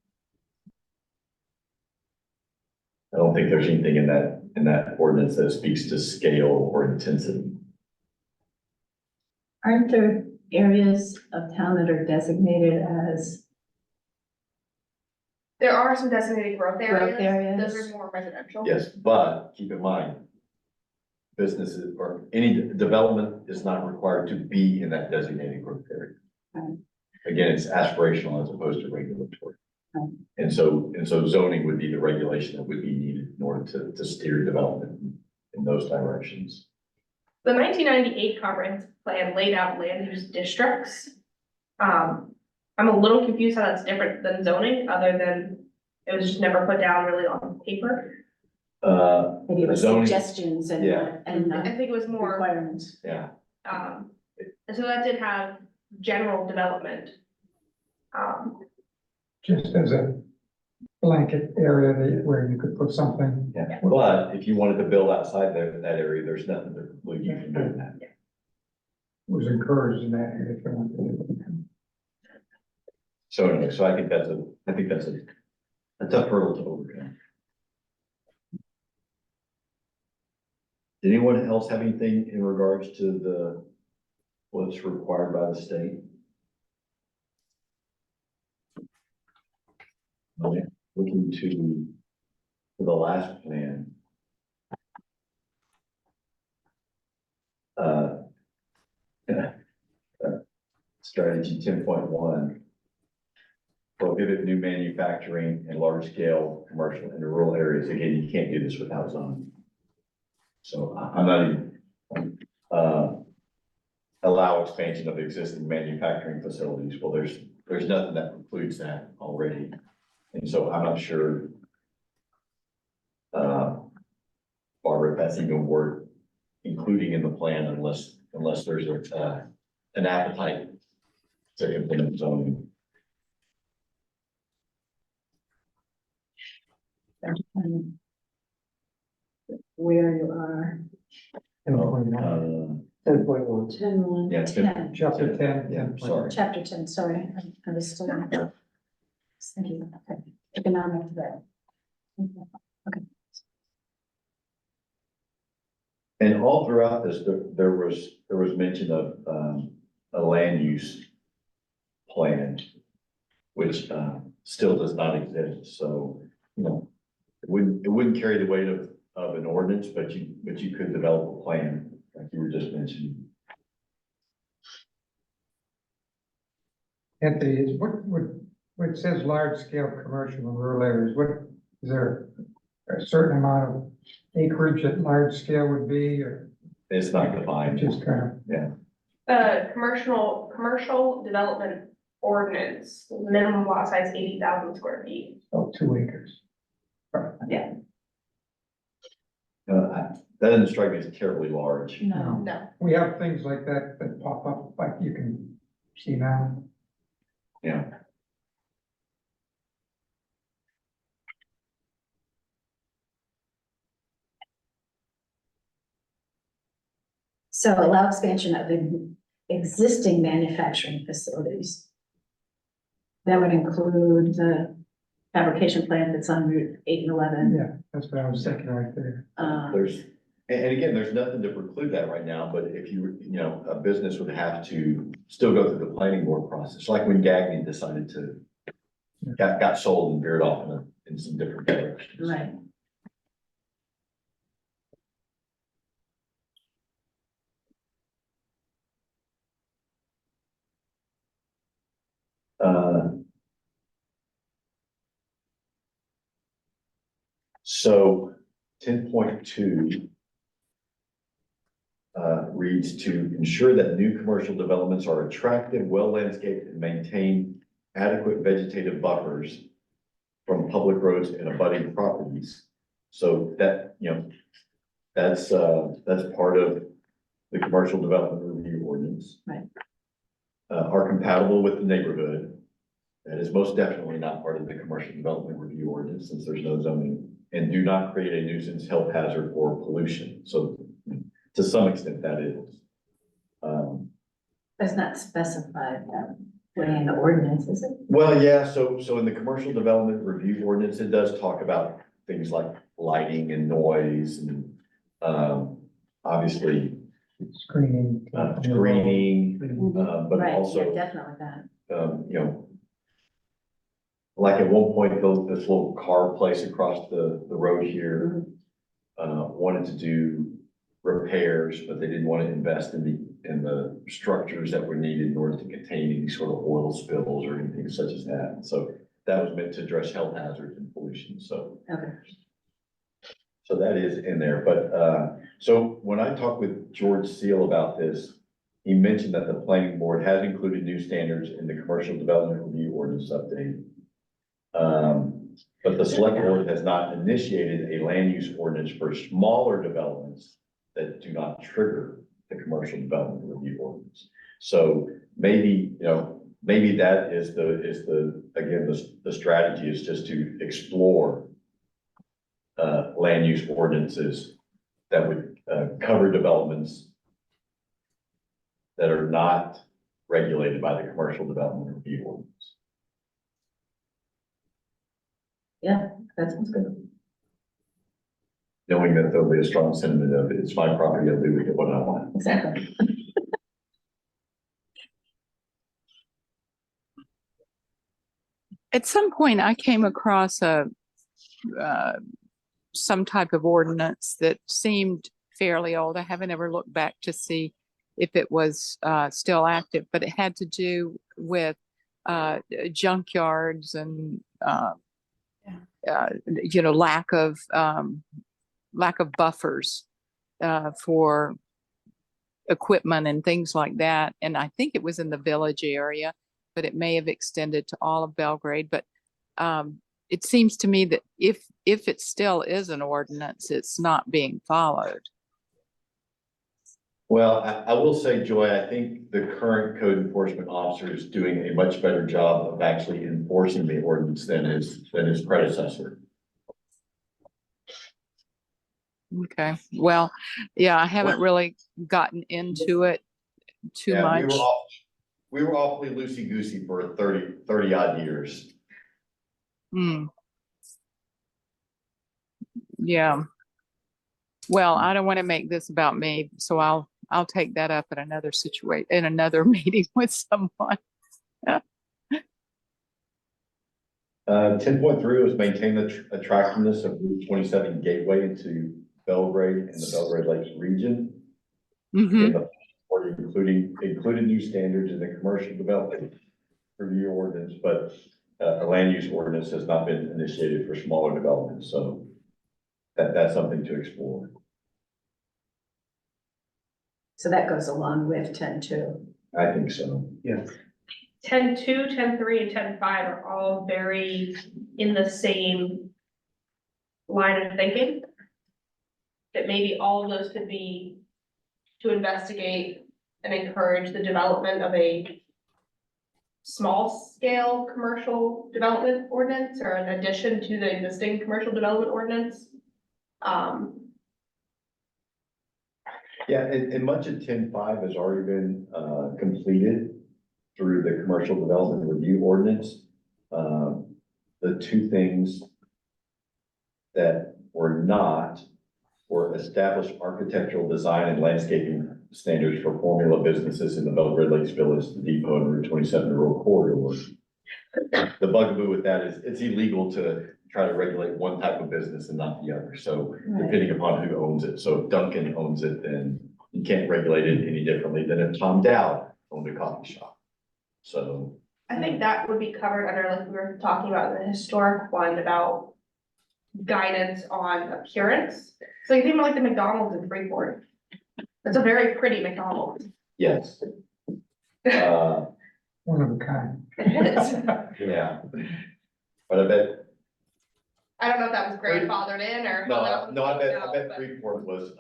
I don't think there's anything in that ordinance that speaks to scale or intensity. Aren't there areas of town that are designated as There are some designated growth growth areas, those areas? are more residential. Yes, but keep in mind, businesses or any development is not required to be in that designated growth area. Right. Again, it's aspirational as opposed to regulatory. Right. And so zoning would be the regulation that would be needed in order to steer development in those directions. The 1998 comprehensive plan laid out land use districts. I'm a little confused how that's different than zoning, other than it was just never put down really on paper. Maybe it was Zoning- suggestions and, Yeah. I think it was more, requirements. Yeah, and so that did have general development. Just as a blanket area where you could put something. yeah. But if you wanted to build outside that area, there's nothing to preclude you from doing that. Was encouraged in that area. if you want to do it. So anyway, so I think that's a tough hurdle to overcome. Did anyone else have anything in regards to what's required by the state? Okay, looking to the last plan. Strategy 10.1. Prohibit new manufacturing and large scale commercial in the rural areas. Again, you can't do this without zoning. So I'm not even, allow expansion of existing manufacturing facilities. Well, there's nothing that precludes that already. And so I'm not sure, Barbara, if that's even worth including in the plan unless there's an appetite to implement zoning. Where you are. 10.1. 10.1. 10, Yeah, 10, Chapter 10. Yeah, sorry. chapter 10, sorry, I was still on that. Thank you, okay, economic development. And all throughout this, there was mention of a land use plan, which still does not exist. So, it wouldn't carry the weight of an ordinance, but you could develop a plan, like you were just mentioning. Anthony, is what it says large scale commercial in rural areas, is there a certain amount of acreage that large scale would be, or It's not defined. just kind of, Commercial development ordinance, minimum lot size 80,000 square feet. 2 acres? That doesn't strike me as terribly large. No, No. We have things like that pop up, like you can see now. Yeah. so allow expansion of existing manufacturing facilities. That would include the fabrication plant that's on Route 8 and 11. Yeah, that's what I was thinking right there. And again, there's nothing to preclude that right now, but if a business would have to still go through the planning board process, like when Gagny decided to, got sold and veered off in some different directions. Right. So 10.2 reads to ensure that new commercial developments are attractive, well landscaped, and maintain adequate vegetative buffers from public roads and abutting properties. So that, that's part of the commercial development review ordinance. Right. Are compatible with the neighborhood. That is most definitely not part of the commercial development review ordinance, since there's no zoning, and do not create a nuisance, health hazard, or pollution. So to some extent, that is. Does not specify that way in the ordinance, is it? Well, yeah, so in the commercial development review ordinance, it does talk about things like lighting and noise and, obviously, Screening. screening, but Right, yeah, also, definitely that. like at one point, this little car place across the road here, wanted to do repairs, but they didn't want to invest in the structures that were needed in order to contain any sort of oil spills or anything such as that. So that was meant to address health hazards and pollution, so. Okay. So that is in there, but, so when I talked with George Seal about this, he mentioned that the planning board has included new standards in the commercial development review ordinance update. But the select board has not initiated a land use ordinance for smaller developments that do not trigger the commercial development review ordinance. So maybe, maybe that is again, the strategy is just to explore land use ordinances that would cover developments that are not regulated by the commercial development review ordinance. Yeah, that sounds good. Knowing that there'll be a strong sentiment of it's my property, I'll do with it what I want. Exactly. At some point, I came across some type of ordinance that seemed fairly old. I haven't ever looked back to see if it was still active, but it had to do with junkyards and lack of buffers for equipment and things like that. And I think it was in the Village area, but it may have extended to all of Belgrade. But it seems to me that if it still is an ordinance, it's not being followed. Well, I will say, Joy, I think the current code enforcement officer is doing a much better job of actually enforcing the ordinance than his predecessor. Okay, well, yeah, I haven't really gotten into it too Yeah, much. we were awfully loosey-goosey for 30 odd years. Yeah. Well, I don't want to make this about me, so I'll take that up at another in another meeting with someone. 10.3 was maintain the attractiveness of Route 27 gateway into Belgrade and the Belgrade Lakes region. Mm-hmm. Including new standards in the commercial development review ordinance, but a land use ordinance has not been initiated for smaller developments, so that's something to explore. So that goes along with 10.2. I think so. Yeah. 10.2, 10.3, and 10.5 are all very in the same line of thinking. That maybe all of those could be to investigate and encourage the development of a small scale commercial development ordinance or an addition to the existing commercial development ordinance. Yeah, and much of 10.5 has already been completed through the commercial development review ordinance. The two things that were not were established architectural design and landscaping standards for formula businesses in the Belgrade Lakes Village, the Depot, and Route 27 Rural Corridor. The bugaboo with that is it's illegal to try to regulate one type of business and not the other. So depending upon who owns it. So if Duncan owns it, then you can't regulate it any differently than if Tom Dowd owned a coffee shop. So I think that would be covered under, like we were talking about the historic one about guidance on appearance. So you think about like the McDonald's in Freeport. It's a very pretty McDonald's. yes. One of a kind. It is. Yeah. But I bet I don't know if that was grandfathered in or. No, how that no, I was bet, worked I out, bet but Freeport was,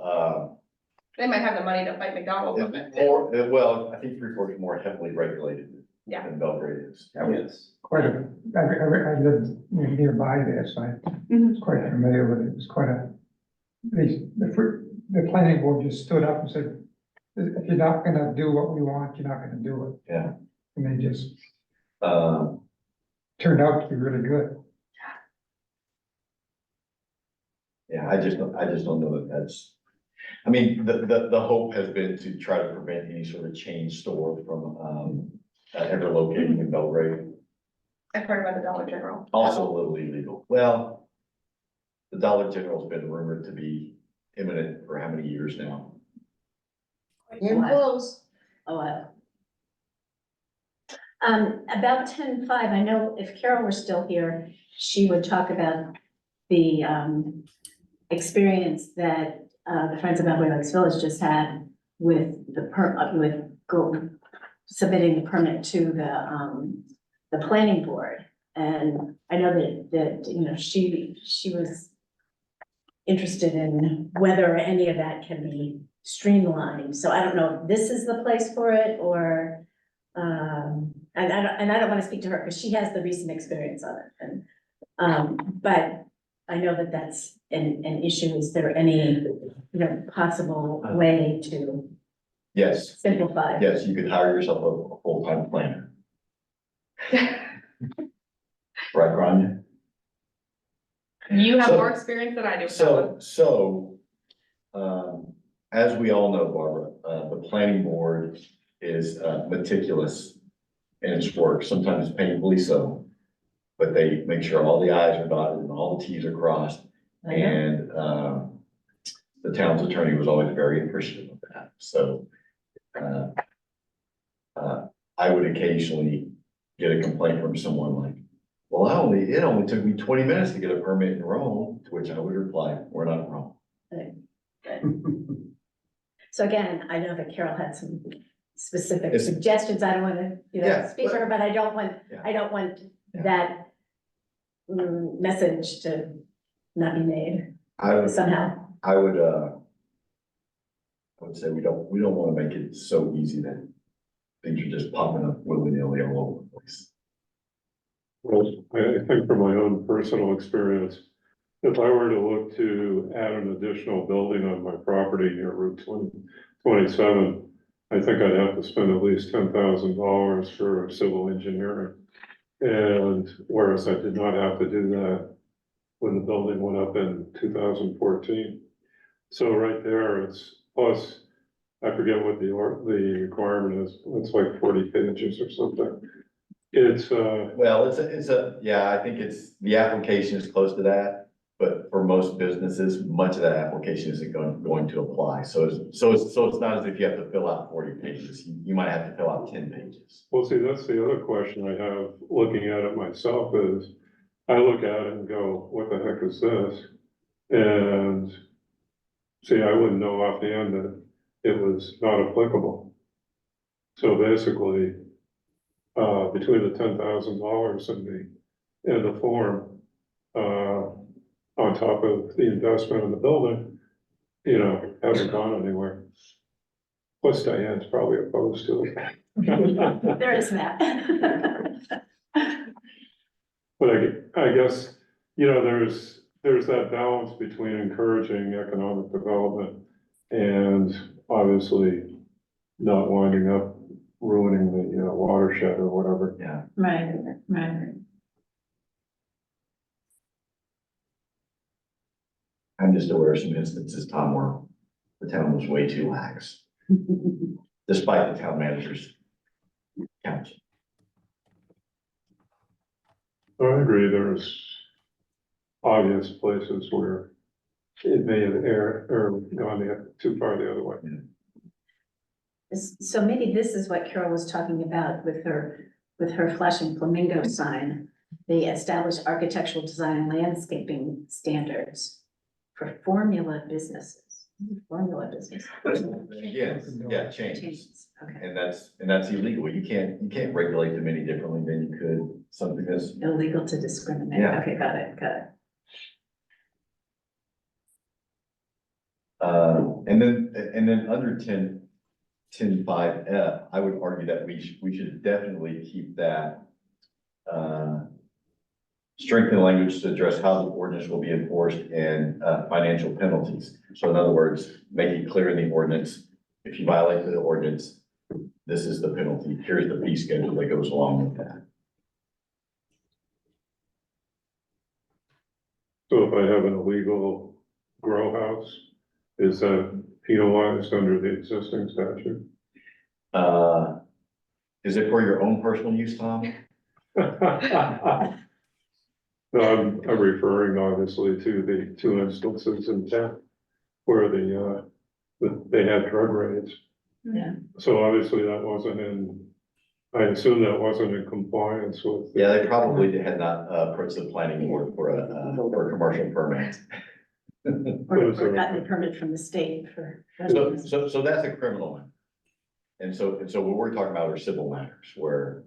They might have the money to fight McDonald's with it. more, well, I think Freeport is more heavily regulated Yeah. than Belgrade is. I mean, it's, Quite a, I lived nearby there, so I was quite familiar with it. It was quite a, the planning board just stood up and said, if you're not gonna do what we want, you're not gonna do it. Yeah. And they just um, turned out to be really good. yeah, I just don't know that that's, I mean, the hope has been to try to prevent any sort of chain store from, ever locating in Belgrade. I've heard about the Dollar General. Also a little illegal. Well, the Dollar General's been rumored to be imminent for how many years now? In close. Oh, about 10:05, I know if Carol were still here, she would talk about the, experience that, the Friends of Belgrade Lakes Village just had with submitting the permit to the planning board. And I know that, you know, she was interested in whether any of that can be streamlined. So I don't know if this is the place for it or, and I don't want to speak to her because she has the recent experience on it. And, but I know that that's an issue. Is there any, you know, possible way to Yes, simplify? yes, you could hire yourself a full-time planner. Right, Grania? You have So- more experience than I do with that one. So, as we all know, Barbara, the planning board is meticulous in its work, sometimes painfully so. But they make sure all the i's are dotted and all the t's are crossed. I know. And, the town's attorney was always very appreciative of that, so. I would occasionally get a complaint from someone like, well, it only took me 20 minutes to get a permit in Rome, to which I would reply, we're not in Rome. So again, I know that Carol had some specific It's- suggestions. I don't want to, you know, Yeah, speak for her, but I don't want Yeah. that message to not be made I would, somehow. I would say we don't want to make it so easy that things are just popping up willy-nilly all over the place. Well, I think from my own personal experience, if I were to look to add an additional building on my property near Route 27, I think I'd have to spend at least $10,000 for civil engineering. And whereas I did not have to do that when the building went up in 2014. So right there, it's plus, I forget what the requirement is, it's like 40 pages or something. It's, Well, yeah, I think the application is close to that, but for most businesses, much of that application isn't going to apply. So it's not as if you have to fill out 40 pages, you might have to fill out 10 pages. well, see, that's the other question I have looking at it myself is, I look at it and go, what the heck is this? And see, I wouldn't know offhand that it was not applicable. So basically, between the $10,000 and the form, on top of the investment in the building, you know, hasn't gone anywhere. Plus Diane's probably opposed to it. There is that. But I guess, you know, there's that balance between encouraging economic development and obviously not winding up ruining the watershed or whatever. Yeah, Right. I'm just aware of some instances, Tom, where the town was way too lax, despite the town manager's counsel. I agree, there's obvious places where it may have erred or gone too far the other way. So maybe this is what Carol was talking about with her flashing flamingo sign. They established architectural design and landscaping standards for formula businesses. Formula business. Yes, yeah, changes. Okay, And that's illegal. You can't regulate them any differently than you could something that's, illegal to discriminate. Yeah. Okay, got it. And then under 10.5F, I would argue that we should definitely keep that, strengthen language to address how the ordinance will be enforced and, financial penalties. So in other words, make it clear in the ordinance, if you violate the ordinance, this is the penalty, here's the fee schedule that goes along with that. So if I have an illegal grow house, is that penalized under the existing statute? Is it for your own personal use, Tom? No, I'm referring obviously to the two instances in town where they had drug raids. Yeah. So obviously that wasn't I assume that wasn't in compliance with. Yeah, they probably had not approached the planning board for a commercial permit. Or gotten a permit from the state for. So that's a criminal one. And so what we're talking about are civil matters where,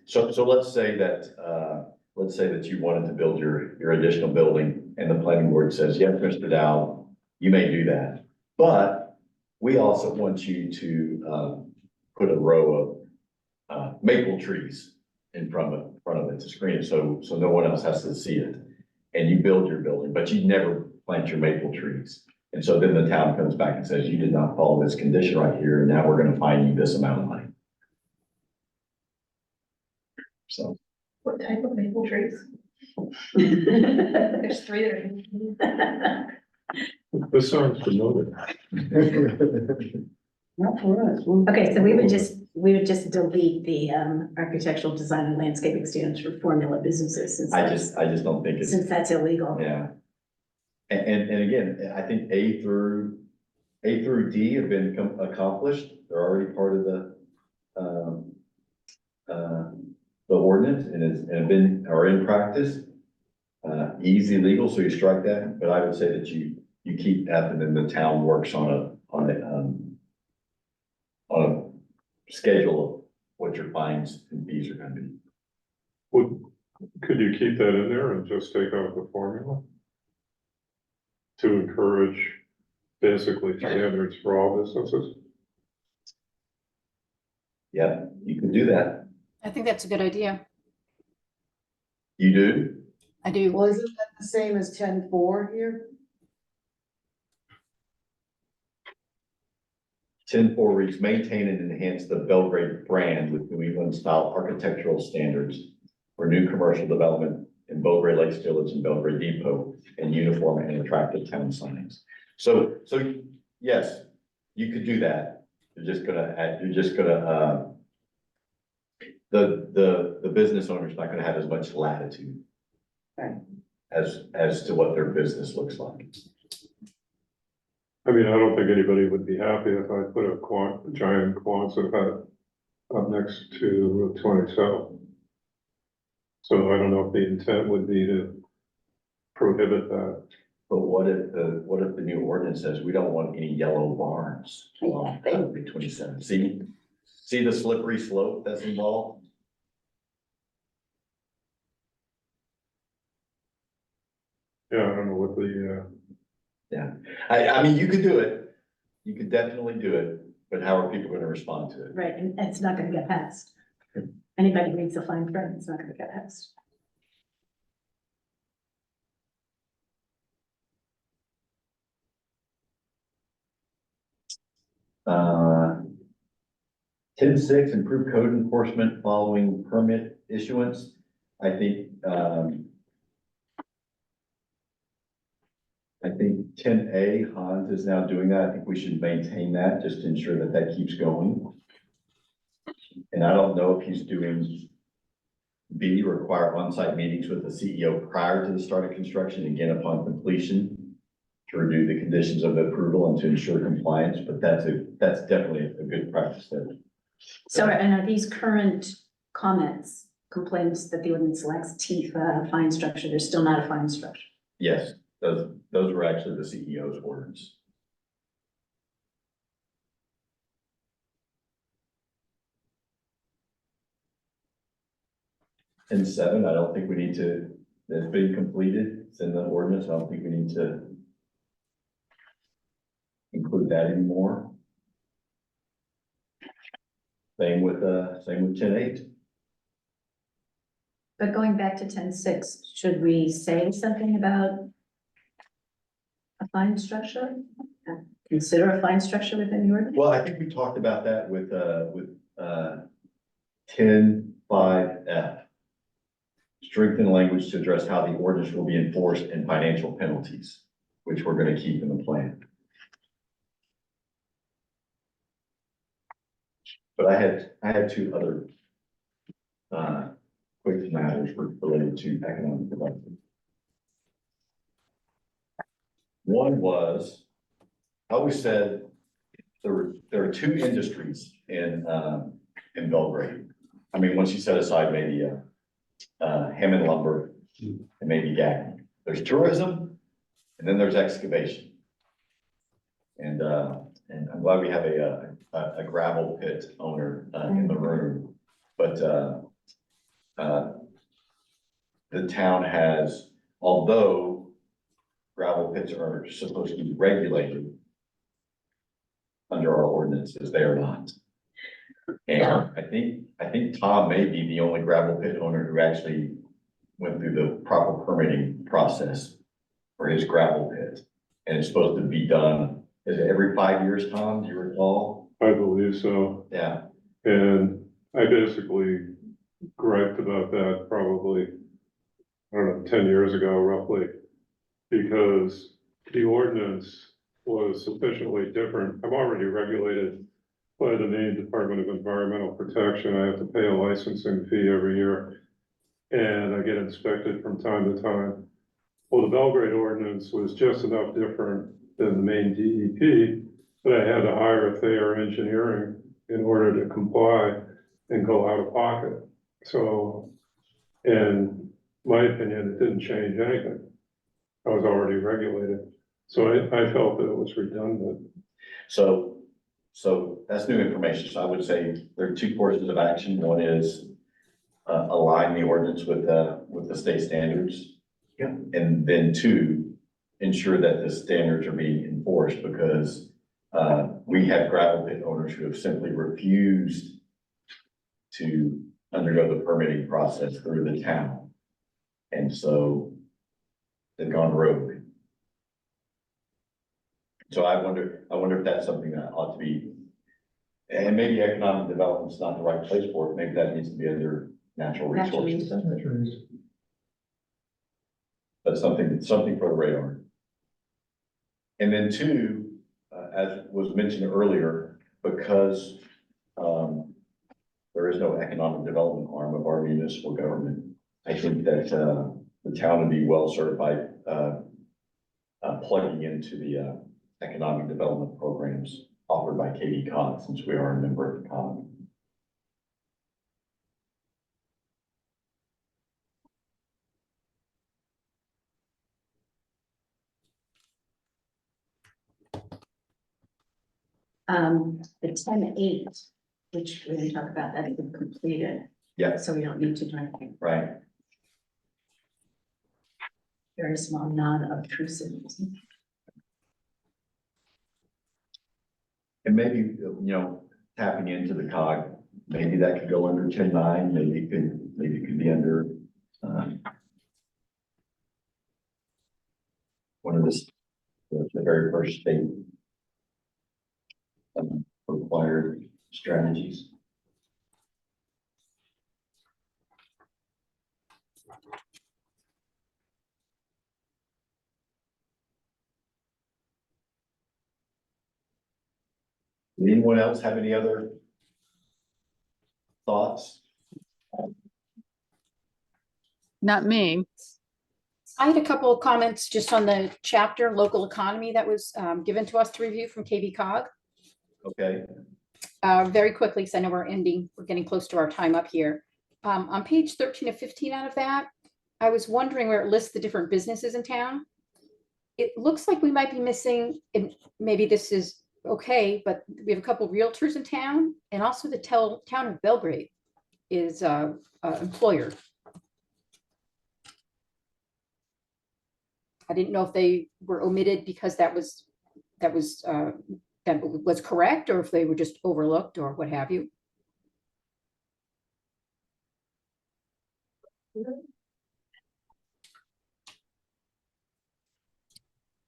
so let's say that you wanted to build your additional building and the planning board says, yes, Mr. Dow, you may do that. But we also want you to, put a row of, maple trees in front of it to screen it, so no one else has to see it. And you build your building, but you never plant your maple trees. And so then the town comes back and says, you did not follow this condition right here, and now we're gonna fine you this amount of money. So. What type of maple trees? There's 3 that are. This sounds familiar. Not for us. Okay, so we would just delete the architectural design and landscaping standards for formula businesses since I just don't think it's, since that's illegal. yeah. And again, I think A through D have been accomplished. They're already part of the ordinance and are in practice. E's illegal, so you strike that, but I would say that you keep F and then the town works on a schedule of what your fines and fees are gonna be. Could you keep that in there and just take out the formula? To encourage basically standards for all businesses? Yeah, you can do that. I think that's a good idea. You do? I do. Well, isn't that the same as 10.4 here? 10.4 reads, maintain and enhance the Belgrade brand with New England style architectural standards for new commercial development in Belgrade Lakes Village and Belgrade Depot and uniform and attractive town signs. So yes, you could do that. The business owner's not gonna have as much latitude. Right. As to what their business looks like. I mean, I don't think anybody would be happy if I put a giant Quonset hut up next to 20 South. So I don't know if the intent would be to prohibit that. But what if the new ordinance says we don't want any yellow barns along Highway 27? See the slippery slope that's involved? Yeah, I don't know what Yeah, I mean, you could do it. You could definitely do it, but how are people gonna respond to it? Right, and it's not gonna get passed. Anybody reads the fine print, it's not gonna get passed. Uh, 10.6, improve code enforcement following permit issuance. I think 10A, Hans is now doing that. I think we should maintain that just to ensure that that keeps going. And I don't know if he's doing B, require on-site meetings with the CEO prior to the start of construction, again upon completion, to review the conditions of the approval and to ensure compliance, but that's definitely a good practice there. So, and are these current comments, complaints that the ordinance lacks teeth, fine structure, there's still not a fine structure? Yes, those were actually the CEO's words. And 7, I don't think we need to, it's been completed, it's in the ordinance, I don't think we need to that anymore. Same with 10.8. But going back to 10.6, should we say something about a fine structure? Consider a fine structure within the ordinance? Well, I think we talked about that with 10.5F. Strengthen language to address how the ordinance will be enforced and financial penalties, which we're gonna keep in the plan. But I had two other quick matters related to economic development. One was, I always said there are two industries in Belgrade. I mean, once you set aside maybe Hammond lumber and maybe Gagny. There's tourism and then there's excavation. And I'm glad we have a gravel pit owner in the room, but the town has, although gravel pits are supposed to be regulated under our ordinances, they are not. And I think Tom may be the only gravel pit owner who actually went through the proper permitting process for his gravel pit. And it's supposed to be done, is it every 5 years, Tom, do you recall? I believe so. Yeah, And I basically griped about that probably, I don't know, 10 years ago roughly, because the ordinance was sufficiently different. I'm already regulated by the Maine Department of Environmental Protection. I have to pay a licensing fee every year, and I get inspected from time to time. Well, the Belgrade ordinance was just enough different than the Maine DEP, but I had to hire Thayer Engineering in order to comply and go out of pocket. So, in my opinion, it didn't change anything. I was already regulated, so I felt that it was redundant. so that's new information. So I would say there are two courses of action. One is align the ordinance with the state standards. Yeah. And then two, ensure that the standards are being enforced, because we have gravel pit owners who have simply refused to undergo the permitting process through the town. And so they've gone rogue. So I wonder if that's something that ought to be, and maybe economic development's not the right place for it. Maybe that needs to be under natural Natural resources. Trees. But something for the radar. And then two, as was mentioned earlier, because there is no economic development arm of our municipal government, I think that the town would be well served by plugging into the economic development programs offered by Katie Cog, since we are a member of the COG. The 10.8, which we didn't talk about, that has been completed. Yeah. So we don't need to do anything. Right. Very small, non-obtrusive. And maybe, tapping into the COG, maybe that could go under 10.9, maybe it could be under one of the very first state required strategies. Anyone else have any other thoughts? Not me. I had a couple of comments just on the chapter, local economy, that was given to us to review from KB Cog. Okay, Very quickly, because I know we're getting close to our time up here. On page 13 of 15 out of that, I was wondering where it lists the different businesses in town. It looks like we might be missing, and maybe this is okay, but we have a couple of realtors in town, and also the town of Belgrade is an employer. I didn't know if they were omitted because that was that was correct, or if they were just overlooked or what have you.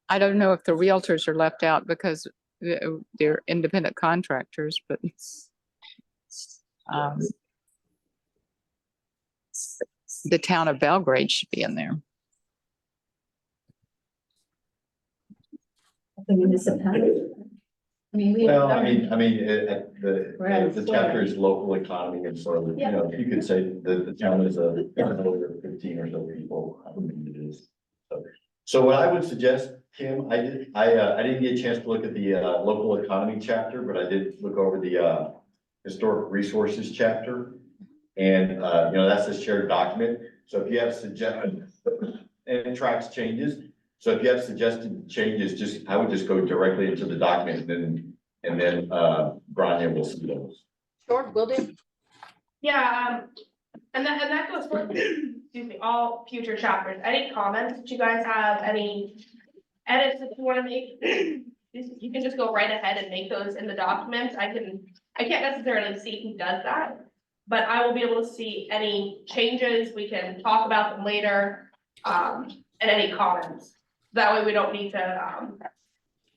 I don't know if the realtors are left out because they're independent contractors, but um, the town of Belgrade should be in there. The municipality. I mean, we. Well, the Right. chapter is local economy and sort of, you know, you could say that the town is over 15 or so people. I mean, it is. So what I would suggest, Kim, I didn't get a chance to look at the local economy chapter, but I did look over the historic resources chapter. And you know, that's a shared document. So if you have suggestions, and it tracks changes. So if you have suggested changes, I would just go directly into the document and then Grania will see those. Sure, will do. Yeah, and that goes for, excuse me, all future chapters. Any comments? Do you guys have any edits that you want to make? You can just go right ahead and make those in the document. I can't necessarily see who does that, but I will be able to see any changes. We can talk about them later, and any comments. That way we don't need to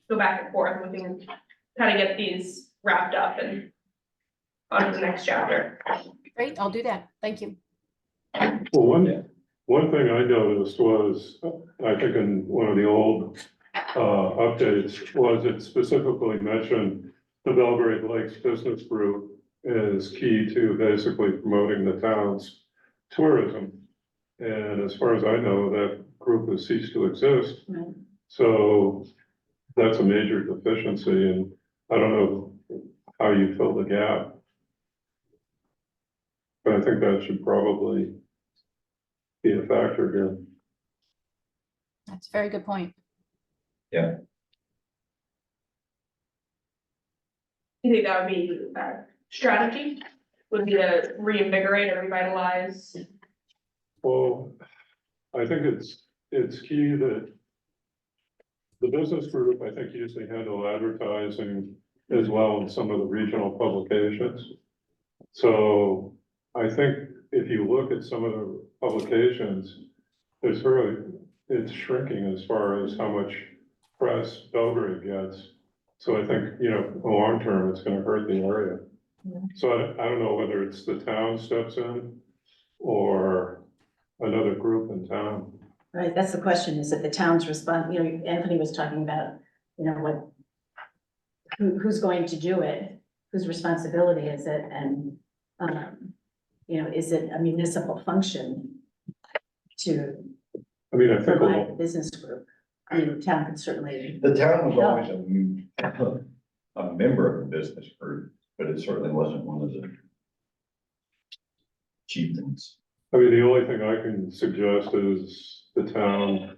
go back and forth. We can kind of get these wrapped up and on to the next chapter. Great, I'll do that. Thank you. Well, one thing I noticed was, I think in one of the old updates, was it specifically mentioned the Belgrade Lakes Business Group is key to basically promoting the town's tourism. And as far as I know, that group has ceased to exist. Right. So that's a major deficiency, and I don't know how you fill the gap. But I think that should probably be a factor here. That's a very good point. You think that would be strategy? Would be to reinvigorate or revitalize? Well, I think it's key that the business group, I think, usually handle advertising as well in some of the regional publications. So I think if you look at some of the publications, it's shrinking as far as how much press Belgrade gets. So I think, you know, in the long term, it's gonna hurt the area. So I don't know whether it's the town steps in or another group in town. Right, that's the question, is it the town's response, you know, Anthony was talking about, you know, who's going to do it? Whose responsibility is it? And, you know, is it a municipal function to I mean, I think provide the business group? I mean, the town could certainly, The town was always a member of the business group, but it certainly wasn't one of the chieftains. I mean, the only thing I can suggest is the town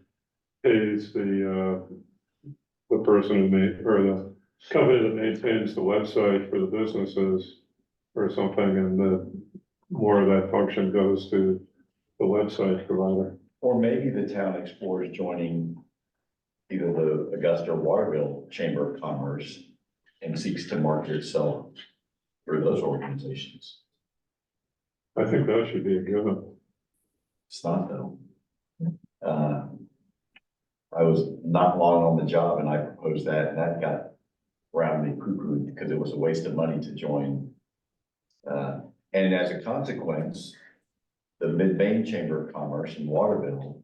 pays the person or the company that maintains the website for the businesses or something, and the more of that function goes to the website provider. Or maybe the town explores joining either the Augusta or Waterville Chamber of Commerce and seeks to market itself through those organizations. I think that should be a given. It's not though. I was not long on the job and I proposed that, and that got roundly poo-pooed because it was a waste of money to join. And as a consequence, the Mid-Maine Chamber of Commerce in Waterville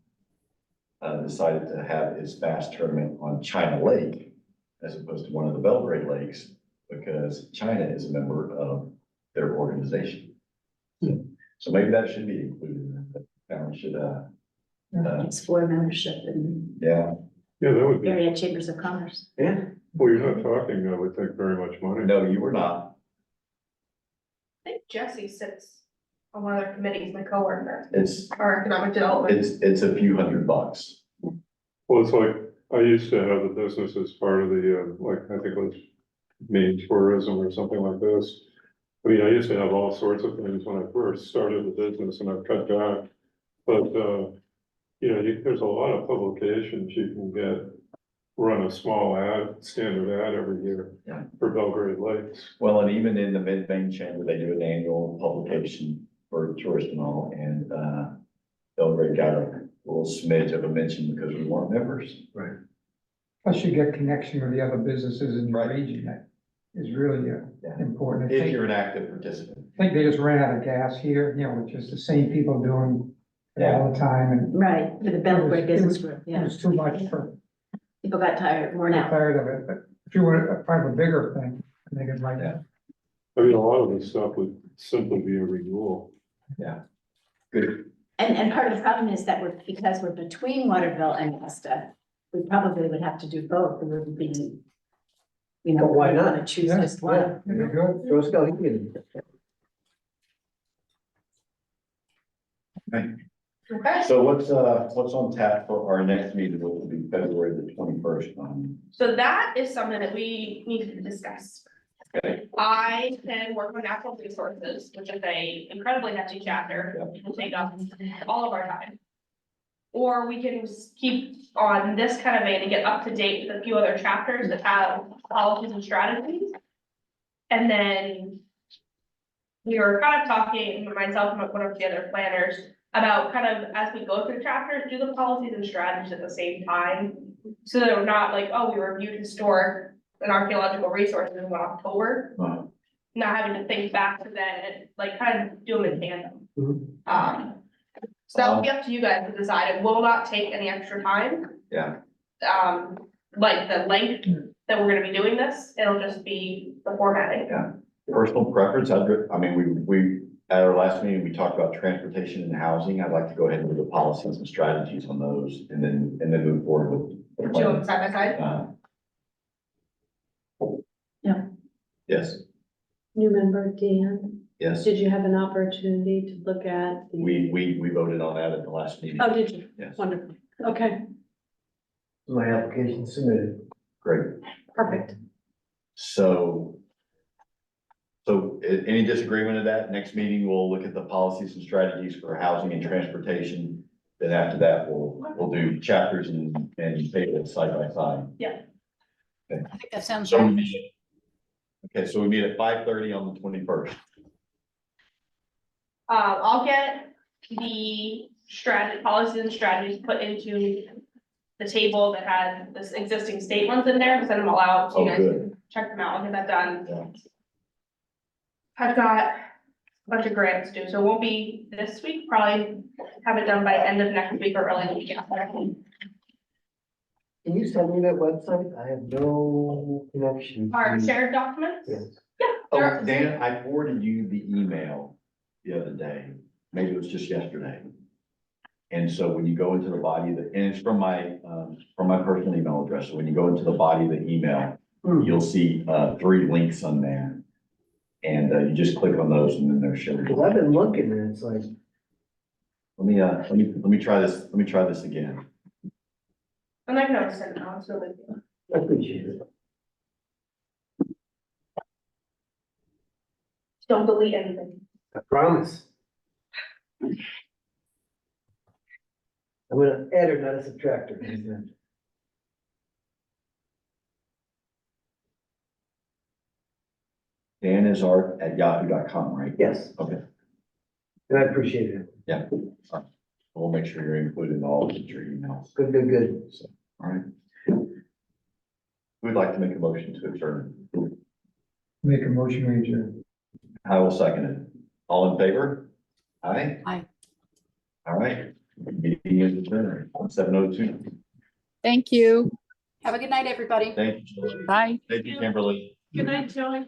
decided to have its fast tournament on China Lake as opposed to one of the Belgrade lakes, because China is a member of their organization. So maybe that should be included. The town should, explore membership in yeah. Yeah, that would be, area chambers of commerce. Yeah. well, you're not talking, I would think, very much money. No, you were not. I think Jesse sits on one of their committees, my coworker, It's, or economic development. it's a few $100. Well, it's like, I used to have the business as part of the, like, I think it was Maine tourism or something like this. I mean, I used to have all sorts of things when I first started the business, and I've cut back. But, you know, there's a lot of publications you can get run a small standard ad every year Yeah. for Belgrade Lakes. Well, and even in the Mid-Main Chamber, they do an annual publication for tourists and all, and, Belgrade got a little smidge of a mention because we weren't members. Right. Plus you get connection with the other businesses in the Right. region that is really Yeah. important. I If think, you're an active participant. I think they just ran out of gas here, you know, with just the same people doing it all the time and Right, for the Belgrade Business Group, it yeah. was too much for, People got tired, worn out. tired of it, but if you want to find a bigger thing, I think it's like that. I mean, a lot of this stuff would simply be a renewal. Good. And part of the problem is that because we're between Waterville and Vesta, we probably would have to do both. It wouldn't be, you know, But why we not? want to choose Yeah, just one. It'd be good. Girl Scout Union. Okay, So what's on tap for our next meeting, which will be February the 21st? so that is something that we need to discuss. Okay. I can work with natural resources, which is a incredibly hefty chapter, it will take up all of our time. Or we can keep on this kind of vein and get up to date with a few other chapters that have policies and strategies. And then we were kind of talking, myself and one of the other planners, about kind of as we go through chapters, do the policies and strategies at the same time. So that we're not like, oh, we reviewed historic and archaeological resources in October, not having to think back to that and like kind of do them in tandem. So that will be up to you guys to decide. It will not take any extra time. Yeah. Like the length that we're gonna be doing this, it'll just be the formatting. Personal preference, I mean, we, at our last meeting, we talked about transportation and housing. I'd like to go ahead and do the policies and strategies on those and then move forward with. the Do them plan. side by side. Yeah. Yes, New member Dan, yes. did you have an opportunity to look at? the- We voted on that at the last meeting. Oh, did you? Yes, Wonderful. Okay, My application submitted. great. perfect. So any disagreement of that? Next meeting, we'll look at the policies and strategies for housing and transportation. Then after that, we'll do chapters and tables side by side. I think that sounds So we right. meet, okay, so we meet at 5:30 on the 21st. I'll get the policies and strategies put into the table that had this existing state ones in there, send them all out, so you Oh, guys good. can check them out, and get that done. Yeah. I've got a bunch of grants due, so it won't be this week, probably have it done by end of next week or early the week after. Can you send me that website? I have no connection. Our to- shared documents? Yes. Oh, There- Dan, I forwarded you the email the other day, maybe it was just yesterday. And so when you go into the body of the, and it's from my personal email address, so when you go into the body of the email, you'll see, 3 links on there. And, you just click on those and then they're shared. Cause I've been looking and it's like, Let me try this again. And I can always send it out, so like, I appreciate it. don't delete anything. I promise. I'm gonna add or not a subtractor. danizart@yahoo.com, right? Yes, Okay, and I appreciate it. we'll make sure you're included in all of your emails. Good, good, good. All right. We'd like to make a motion to adjourn. Make a motion, we adjourn. I will second it. All in favor? Aye? Aye. All right. Meeting is adjourned, 7:02. Thank you. Have a good night, everybody. Thank you. Bye. Thank you, Kimberly. Good night, Joey.